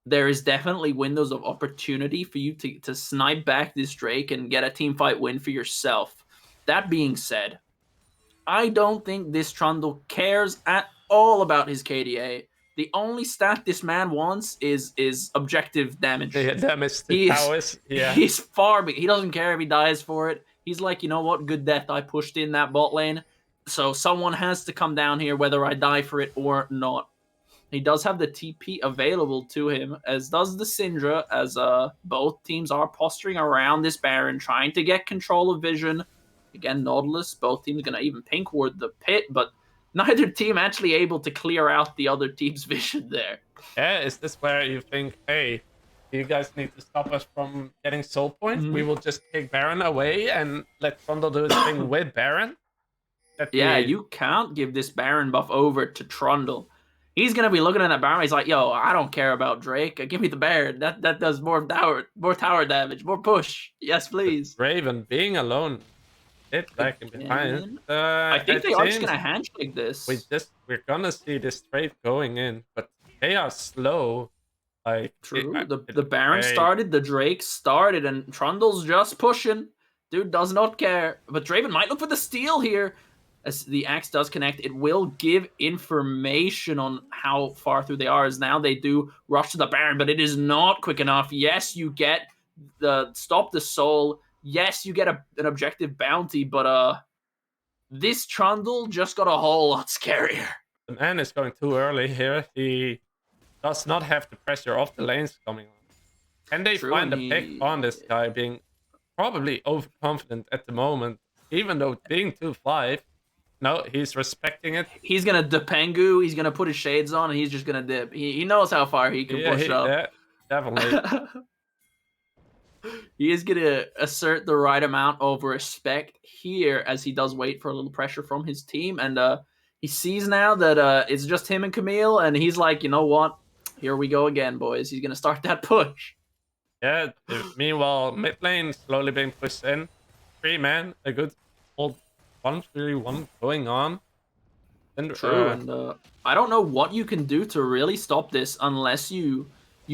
there is definitely windows of opportunity for you to snipe back this Drake and get a team fight win for yourself. That being said, I don't think this Trundle cares at all about his KDA. The only stat this man wants is objective damage. The damage to towers. Yeah. He's far big. He doesn't care if he dies for it. He's like, you know what? Good death. I pushed in that bot lane. So someone has to come down here whether I die for it or not. He does have the TP available to him, as does the Syndra, as both teams are posturing around this Baron, trying to get control of vision. Again, Nautilus, both teams going to even pink ward the pit, but neither team actually able to clear out the other team's vision there. Yeah, is this where you think, hey, you guys need to stop us from getting soul points? We will just take Baron away and let Trundle do his thing with Baron? You can't give this Baron buff over to Trundle. He's going to be looking at that Baron. He's like, yo, I don't care about Drake. Give me the Baron. That does more tower damage, more push. Yes, please. Raven being alone. Back in behind. I think they are just gonna handshake this. We're gonna see this trade going in, but they are slow. Like true, the Baron started, the Drake started, and Trundle's just pushing. Dude does not care. But Draven might look for the steal here. As the axe does connect, it will give information on how far through they are. As now they do rush to the Baron, but it is not quick enough. Yes, you get the stop the soul. Yes, you get an objective bounty, but this Trundle just got a whole lot scarier. The man is going too early here. He does not have the pressure of the lanes coming on. Can they find a pick on this guy being probably overconfident at the moment, even though being 2-5? No, he's respecting it. He's going to Depengu, he's going to put his shades on, and he's just going to dip. He knows how far he can push up. Yeah, definitely. He is going to assert the right amount of respect here as he does wait for a little pressure from his team. And he sees now that it's just him and Camille. And he's like, you know what? Here we go again, boys. He's going to start that push. Yeah. Meanwhile, mid lane slowly being pushed in. 3-man, a good old 1-3-1 going on. And, true. And I don't know what you can do to really stop this unless you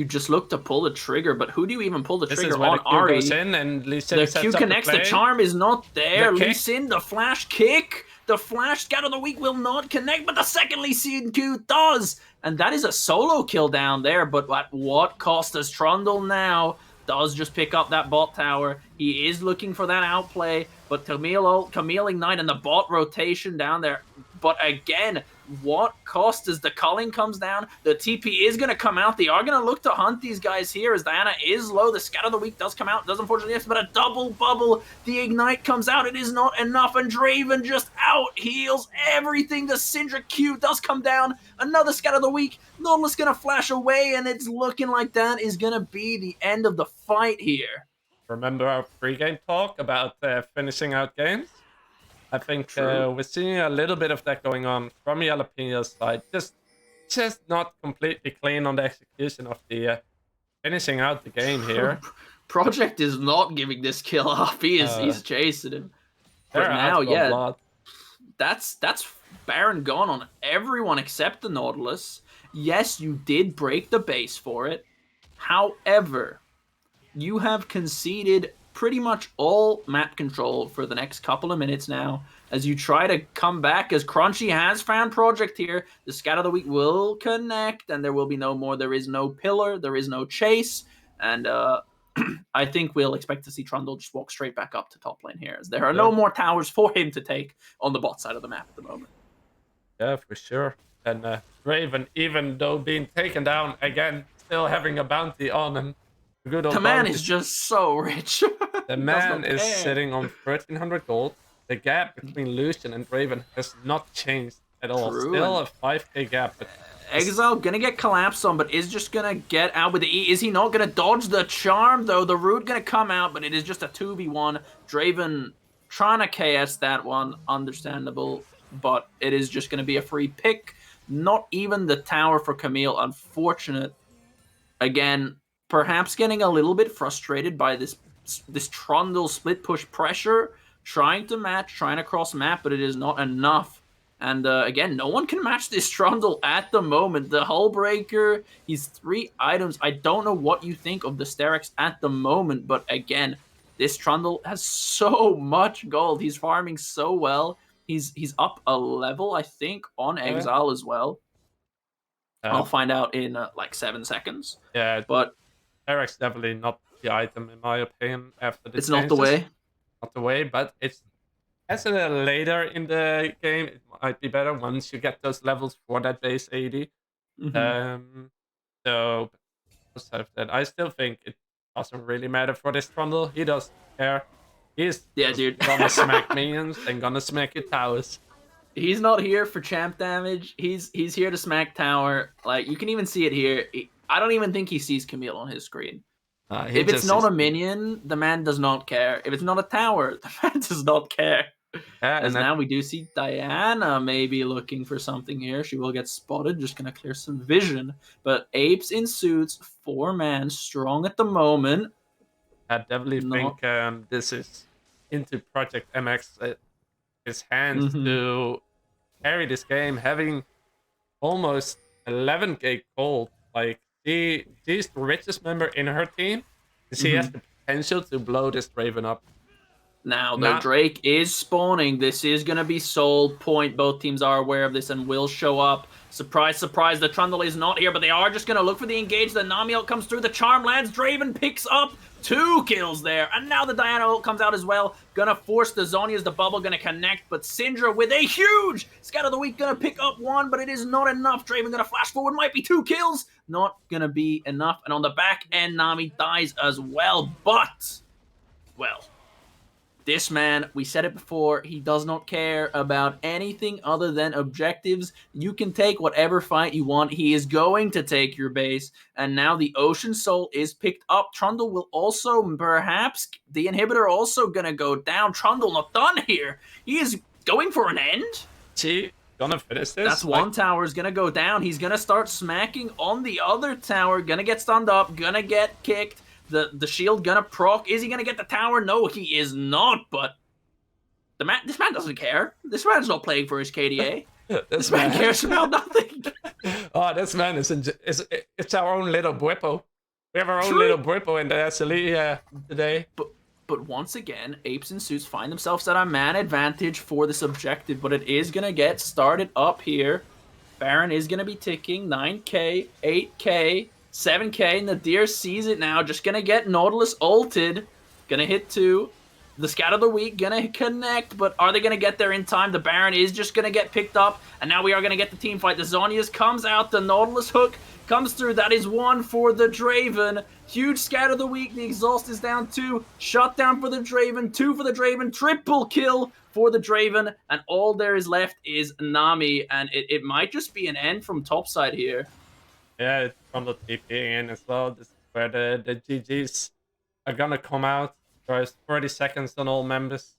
just look to pull the trigger, but who do you even pull the trigger on? Ari. Goes in and Lee Sin the Q connects, the charm is not there. Lee Sin, the flash kick, the flash scout of the week will not connect, but the second Lee Sin Q does. And that is a solo kill down there, but at what cost does Trundle now? Does just pick up that bot tower. He is looking for that outplay, but Camille Ignite and the bot rotation down there. But again, what cost as the culling comes down? The TP is going to come out. They are going to look to hunt these guys here as Diana is low. The Scat of the Week does come out. Does unfortunately miss, but a double bubble. The Ignite comes out. It is not enough, and Draven just out heals everything. The Syndra Q does come down. Another Scat of the Week. Nautilus going to flash away, and it's looking like that is going to be the end of the fight here. Remember our pre-game talk about finishing out games? I think we're seeing a little bit of that going on from Jalapeon's side. Just not completely clean on the execution of the finishing out the game here. Project is not giving this kill up. He's chasing him. But now, yeah, blood. that's Baron gone on everyone except the Nautilus. Yes, you did break the base for it. However, you have conceded pretty much all map control for the next couple of minutes now as you try to come back, as Crunchy has found Project here. The Scat of the Week will connect, and there will be no more. There is no pillar. There is no chase. And I think we'll expect to see Trundle just walk straight back up to top lane here, as there are no more towers for him to take on the bot side of the map at the moment. Yeah, for sure. And Raven, even though being taken down again, still having a bounty on him. The man is just so rich. The man is sitting on 1,300 gold. The gap between Lucian and Raven has not changed at all. Still a 5k gap. But Exile gonna get collapsed on, but is just gonna get out with the E. Is he not gonna dodge the charm, though? The root gonna come out, but it is just a 2v1. Draven trying to KS that one. Understandable, but it is just gonna be a free pick. Not even the tower for Camille. Unfortunate. Again, perhaps getting a little bit frustrated by this Trundle split push pressure, trying to match, trying to cross map, but it is not enough. And again, no one can match this Trundle at the moment. The Hull Breaker, he's 3 items. I don't know what you think of the Sterex at the moment, but again, this Trundle has so much gold. He's farming so well. He's up a level, I think, on Exile as well. I'll find out in like 7 seconds. Yeah, but Sterex definitely not the item in my opinion after the It's not the way. Not the way, but it's as a little later in the game, it might be better once you get those levels for that base 80. So besides that, I still think it doesn't really matter for this Trundle. He doesn't care. He's dude, gonna smack minions and gonna smack your towers. He's not here for champ damage. He's here to smack tower. Like, you can even see it here. I don't even think he sees Camille on his screen. If it's not a minion, the man does not care. If it's not a tower, the man does not care. As now we do see Diana maybe looking for something here. She will get spotted. Just going to clear some vision. But Apes in suits, 4-man, strong at the moment. I definitely think this is into Project MX his hands to carry this game, having almost 11k gold. Like, she's the richest member in her team. She has the potential to blow this Raven up. Now, the Drake is spawning. This is going to be sold point. Both teams are aware of this and will show up. Surprise, surprise, the Trundle is not here, but they are just going to look for the engage. The Nami ult comes through. The Charm lands. Draven picks up 2 kills there. And now the Diana ult comes out as well. Going to force the Zhonya's. The bubble going to connect, but Syndra with a huge Scout of the Week going to pick up 1, but it is not enough. Draven going to flash forward. Might be 2 kills. Not going to be enough. And on the back end, Nami dies as well. But, well, this man, we said it before, he does not care about anything other than objectives. You can take whatever fight you want. He is going to take your base. And now the Ocean Soul is picked up. Trundle will also, perhaps, the inhibitor also going to go down. Trundle not done here. He is going for an end. See, gonna finish this. That's one tower is going to go down. He's going to start smacking on the other tower. Going to get stunned up. Going to get kicked. The shield gonna proc. Is he gonna get the tower? No, he is not. But this man doesn't care. This man's not playing for his KDA. This man cares about nothing. Oh, this man it's our own little Bwippo. We have our own little Bwippo in the SLE today. But once again, Apes in suits find themselves at a man advantage for this objective. But it is gonna get started up here. Baron is gonna be ticking. 9k, 8k. 7k, Nadir sees it now, just gonna get Nautilus ulted. Gonna hit 2. The Scout of the Week gonna connect, but are they gonna get there in time? The Baron is just gonna get picked up, and now we are gonna get the team fight. The Zonias comes out, the Nautilus hook comes through. That is 1 for the Draven. Huge Scout of the Week. The Exhaust is down 2. Shutdown for the Draven. 2 for the Draven. Triple kill for the Draven, and all there is left is Nami, and it might just be an end from topside here. Yeah, it's from the TP in as well. This is where the GGs are gonna come out. There's 30 seconds on all members.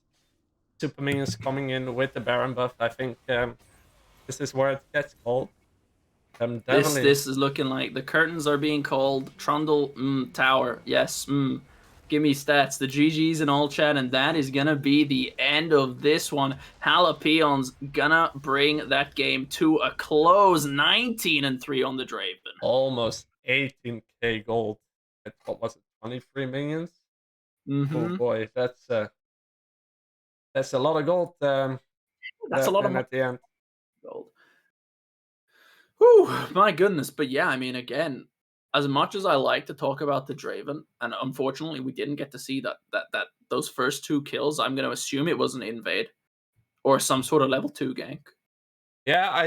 Super Minions coming in with the Baron buff. I think this is where it gets called. Definitely. This is looking like the curtains are being called. Trundle tower. Yes. Give me stats. The GGs in all chat, and that is gonna be the end of this one. Jalapeons gonna bring that game to a close. 19-3 on the Draven. Almost 18k gold. At, what was it? 23 minions. Oh boy, that's a lot of gold. That's a lot of at the end. Gold. Whew, my goodness. But yeah, I mean, again, as much as I like to talk about the Draven, and unfortunately we didn't get to see that those first 2 kills, I'm gonna assume it was an invade or some sort of level 2 gank. Yeah, I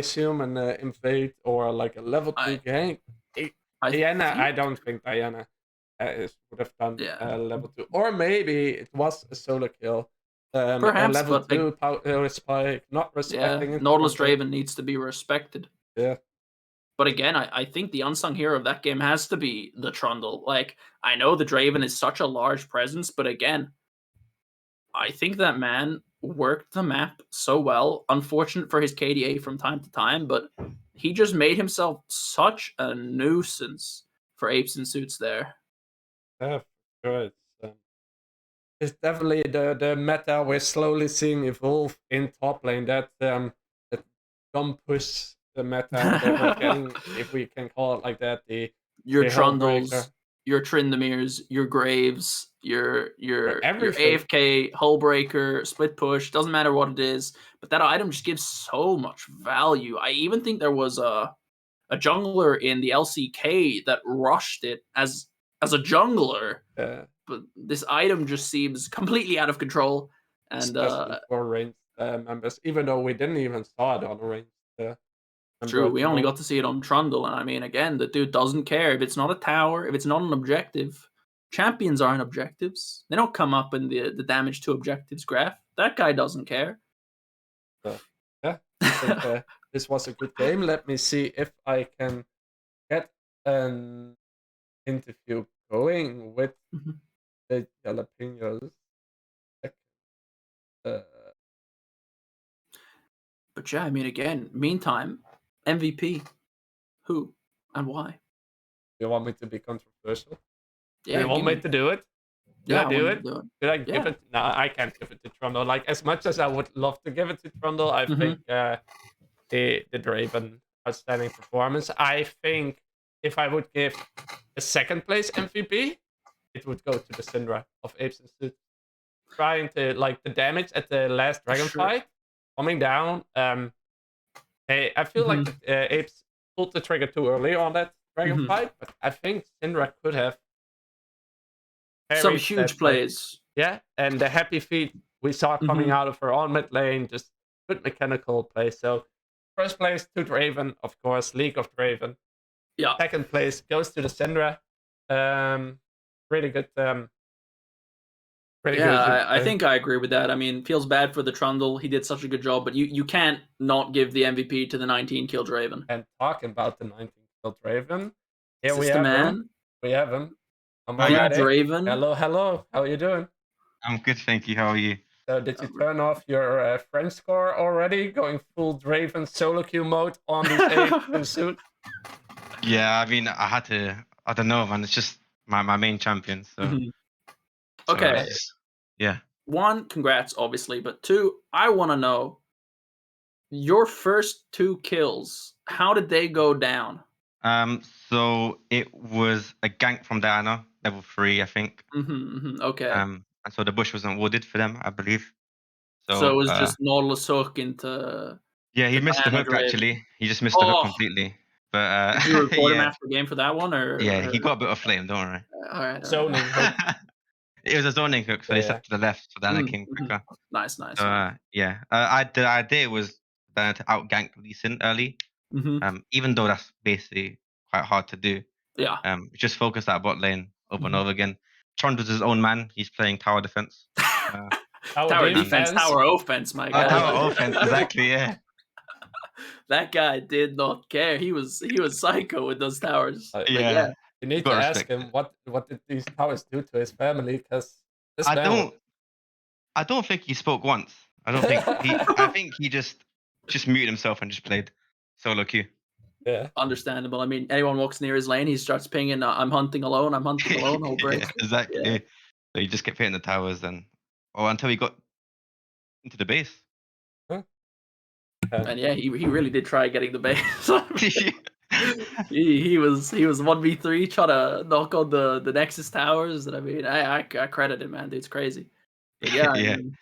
assume an invade or like a level 2 gank. Diana, I don't think Diana would have done level 2, or maybe it was a solo kill. Perhaps, a level but 2 power spike, not respecting it. Nautilus Draven needs to be respected. Yeah. But again, I think the unsung hero of that game has to be the Trundle. Like, I know the Draven is such a large presence, but again, I think that man worked the map so well. Unfortunate for his KDA from time to time, but he just made himself such a nuisance for Apes and Suits there. Yeah, sure. It's definitely the meta we're slowly seeing evolve in top lane. That that dumb push the meta that we're getting, if we can call it like that. Your Trundles, your Trindamirs, your Graves, your AFK, Hullbreaker, Split Push, doesn't matter what it is, but that item just gives so much value. I even think there was a jungler in the LCK that rushed it as a jungler. But this item just seems completely out of control. And especially for ranged members, even though we didn't even saw it on ranged. True, we only got to see it on Trundle, and I mean, again, the dude doesn't care if it's not a tower, if it's not an objective. Champions aren't objectives. They don't come up in the damage to objectives graph. That guy doesn't care. Yeah, I think, this was a good game. Let me see if I can get an interview going with the Jalapeons. But yeah, I mean, again, meantime, MVP, who and why? You want me to be controversial? Yeah, you want me to do it? Did I do it? Did I give it? No, I can't give it to Trundle. Like, as much as I would love to give it to Trundle, I think the Draven outstanding performance. I think if I would give a second place MVP, it would go to the Syndra of Apes and Suits. Trying to, like, the damage at the last dragon fight coming down. I feel like the Apes pulled the trigger too early on that dragon fight, but I think Syndra could have some huge plays. Yeah, and the happy feet we saw coming out of her on mid lane, just good mechanical play. So first place to Draven, of course, League of Draven. Yeah. Second place goes to the Syndra. Really good. I think I agree with that. I mean, feels bad for the Trundle. He did such a good job, but you can't not give the MVP to the 19-kill Draven. And talking about the 19-kill Draven, here we have him. We have him. Draven. Hello. How are you doing? I'm good, thank you. How are you? So did you turn off your friend score already? Going full Draven solo queue mode on these Apes and Suits? Yeah, I mean, I had to. I don't know, man. It's just my main champion. So. Okay. Yeah. 1, congrats, obviously, but 2, I want to know your first 2 kills. How did they go down? So it was a gank from Diana, level 3, I think. Okay. And so the bush wasn't wooded for them, I believe. So it was just Nautilus hook into. Yeah, he missed the hook actually. He just missed the hook completely. But did you record him after game for that one, or? Yeah, he got a bit of flame. Don't worry. All right. Zoning. It was a zoning hook, so they Yeah. stepped to the left, so then I Mm, came mhm. quicker. Nice, nice. So yeah, the idea was to outgank Lee Sin early. Mm-hmm. Even though that's basically quite hard to do. Yeah. Just focus that bot lane over and Mhm. over again. Trundle's his own man. He's playing tower defense. Our Tower and- defense, defense. tower offense, my Oh, guy. tower offense, exactly. Yeah, That guy did not care. He was psycho with those towers. Uh, But yeah, yeah. You need to Gotta ask respect him it. what did these towers do to his family? Because this I man. don't think he spoke once. I don't think he. I think he just muted himself and just played solo queue. Yeah. understandable. I mean, anyone walks near his lane, he starts pinging, "I'm hunting alone. I'm hunting alone." Whole break. Yeah, exactly. Yeah. So he just kept hitting the towers, until he got into the base. And yeah, he really did try getting the base. he was 1v3 trying to knock on the Nexus towers, and I mean, I credit him, man. Dude's crazy. But yeah, I Yeah. mean,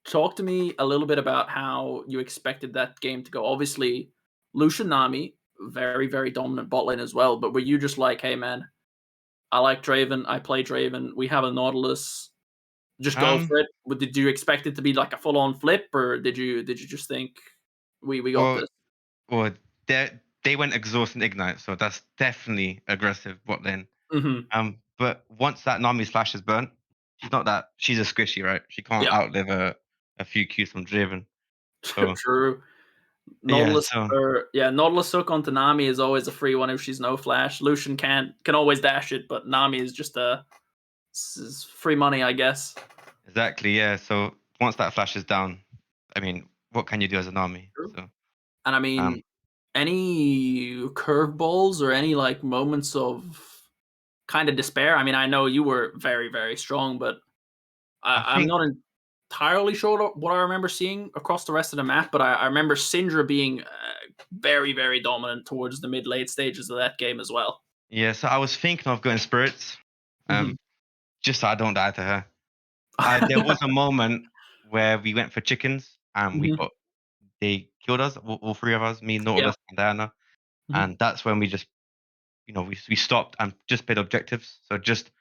talk to me a little bit about how you expected that game to go. Obviously, Lucian Nami, very, very dominant bot lane as well. But were you just like, hey, man, I like Draven. I play Draven. We have a Nautilus. Just go Um. for it. Did you expect it to be like a full on flip, or did you just think we got Well, this? well, they went exhaust and ignite, so that's definitely aggressive bot lane. Mm-hmm. But once that Nami slash is burnt, she's a squishy, right? She can't Yeah, outlive a few Qs from Draven. So true. yeah, Nautilus so or yeah, Nautilus hook onto Nami is always a free one if she's no flash. Lucian can always dash it, but Nami is just free money, I guess. exactly, yeah. So once that flash is down, I mean, what can you do as an army? True. So And I um mean, any curveballs or any like moments of kind of despair? I mean, I know you were very, very strong, but I I'm think not entirely sure what I remember seeing across the rest of the map, but I remember Syndra being very, very dominant towards the mid late stages of that game as well. yeah, so I was thinking of going spirits, Mhm. just so I don't die to her. There was a moment where we went for chickens and Mhm. they killed us, all three of us, me, Yeah. Nautilus, and Diana. Mhm. And that's when we just, we stopped and just played objectives. So just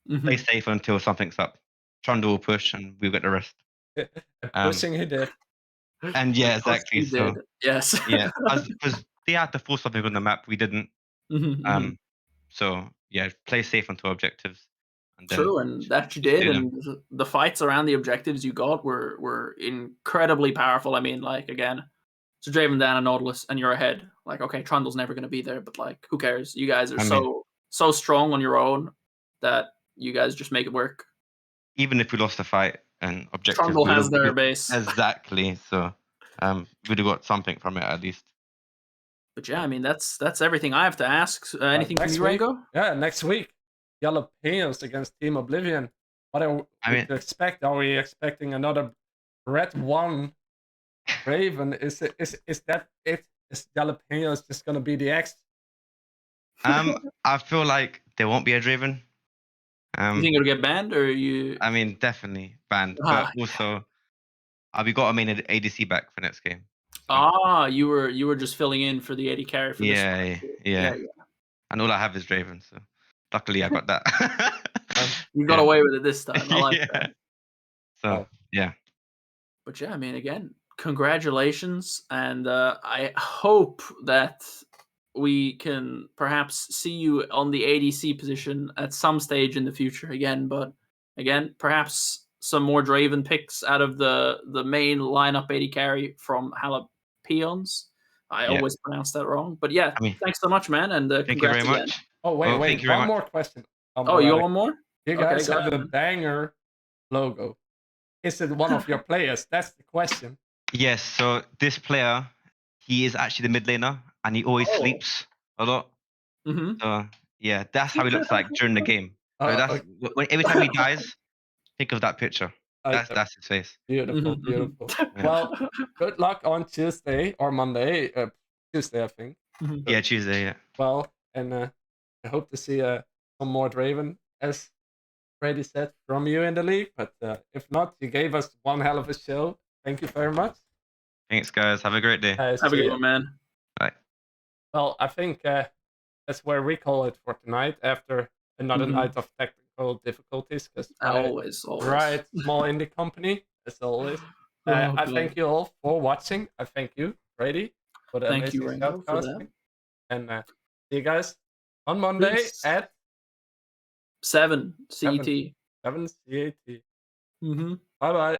play Mhm. safe until something's up. Trundle will push and we'll get the rest. And Um, pushing he did. and yeah, Because exactly. he So did. Yes. yeah, because they had to force something on the map, we didn't. Mhm, mhm. Um, so yeah, play safe until objectives, and then True, and that you just did, do them. and the fights around the objectives you got were incredibly powerful. I mean, like again, so Draven down and Nautilus, and you're ahead. Like, okay, Trundle's never going to be there, but like, who cares? You guys are I mean, so strong on your own that you guys just make it work. even if we lost the fight and objectives, Trundle has their base, exactly. So we'd have got something from it at least. but yeah, I mean that's everything I have to ask. Anything from Next you, week. Rango? Yeah, next week. Jalapeons against Team Oblivion. What are I we mean, to expect? Are we expecting another Red 1 Raven? Is that it? Is Jalapenos just gonna be the X? I feel like there won't be a Draven. You think it'll get banned, or I mean, definitely banned, but Ah, also we got a main ADC back for next game. So you were just filling in for the 80 carry for this. yeah, Yeah, yeah, and all I have is Draven. So luckily I got that. you got Yeah, away with it this time. I like that. yeah. So Well, yeah, But yeah, I mean, again, congratulations, and I hope that we can perhaps see you on the ADC position at some stage in the future again. But again, perhaps some more Draven picks out of the main lineup 80 carry from Jalapeons. I yeah. always pronounce that wrong, but yeah, I mean, thanks so much, man, and thank you very congrats again. much. oh Well, thank wait, you very one much. more question. Oh, you got Moradic. one more? You Okay, guys go have ahead, a man. banger logo. Is it one of your players? That's the question. Yes. So this player, he is actually the mid laner, and he always Oh, sleeps a lot. mm-hmm. So yeah, that's how he looks like during the game. So that's Okay. every time he dies, think of that picture. That's his face. Beautiful, beautiful. Yeah. Well, good luck on Tuesday or Monday. Tuesday, I think. Yeah, Tuesday. Yeah. Well, and I hope to see some more Draven, as Brady said, from you in the league. But if not, you gave us one hell of a show. Thank you very much. Thanks, guys. Have a great day. Have a See good ya. one, man. Bye. Well, I think that's where we call it for tonight after another Mhm. night of technical technical difficulties because Always. right small indie company as always. Oh, I God. thank you all for watching. I thank you, Brady, for the Thank you, amazing Rainbow, for that. shoutcasting. And see you guys on Monday Peace. at 7 CET. 7 CAT. Mm-hmm. Bye bye.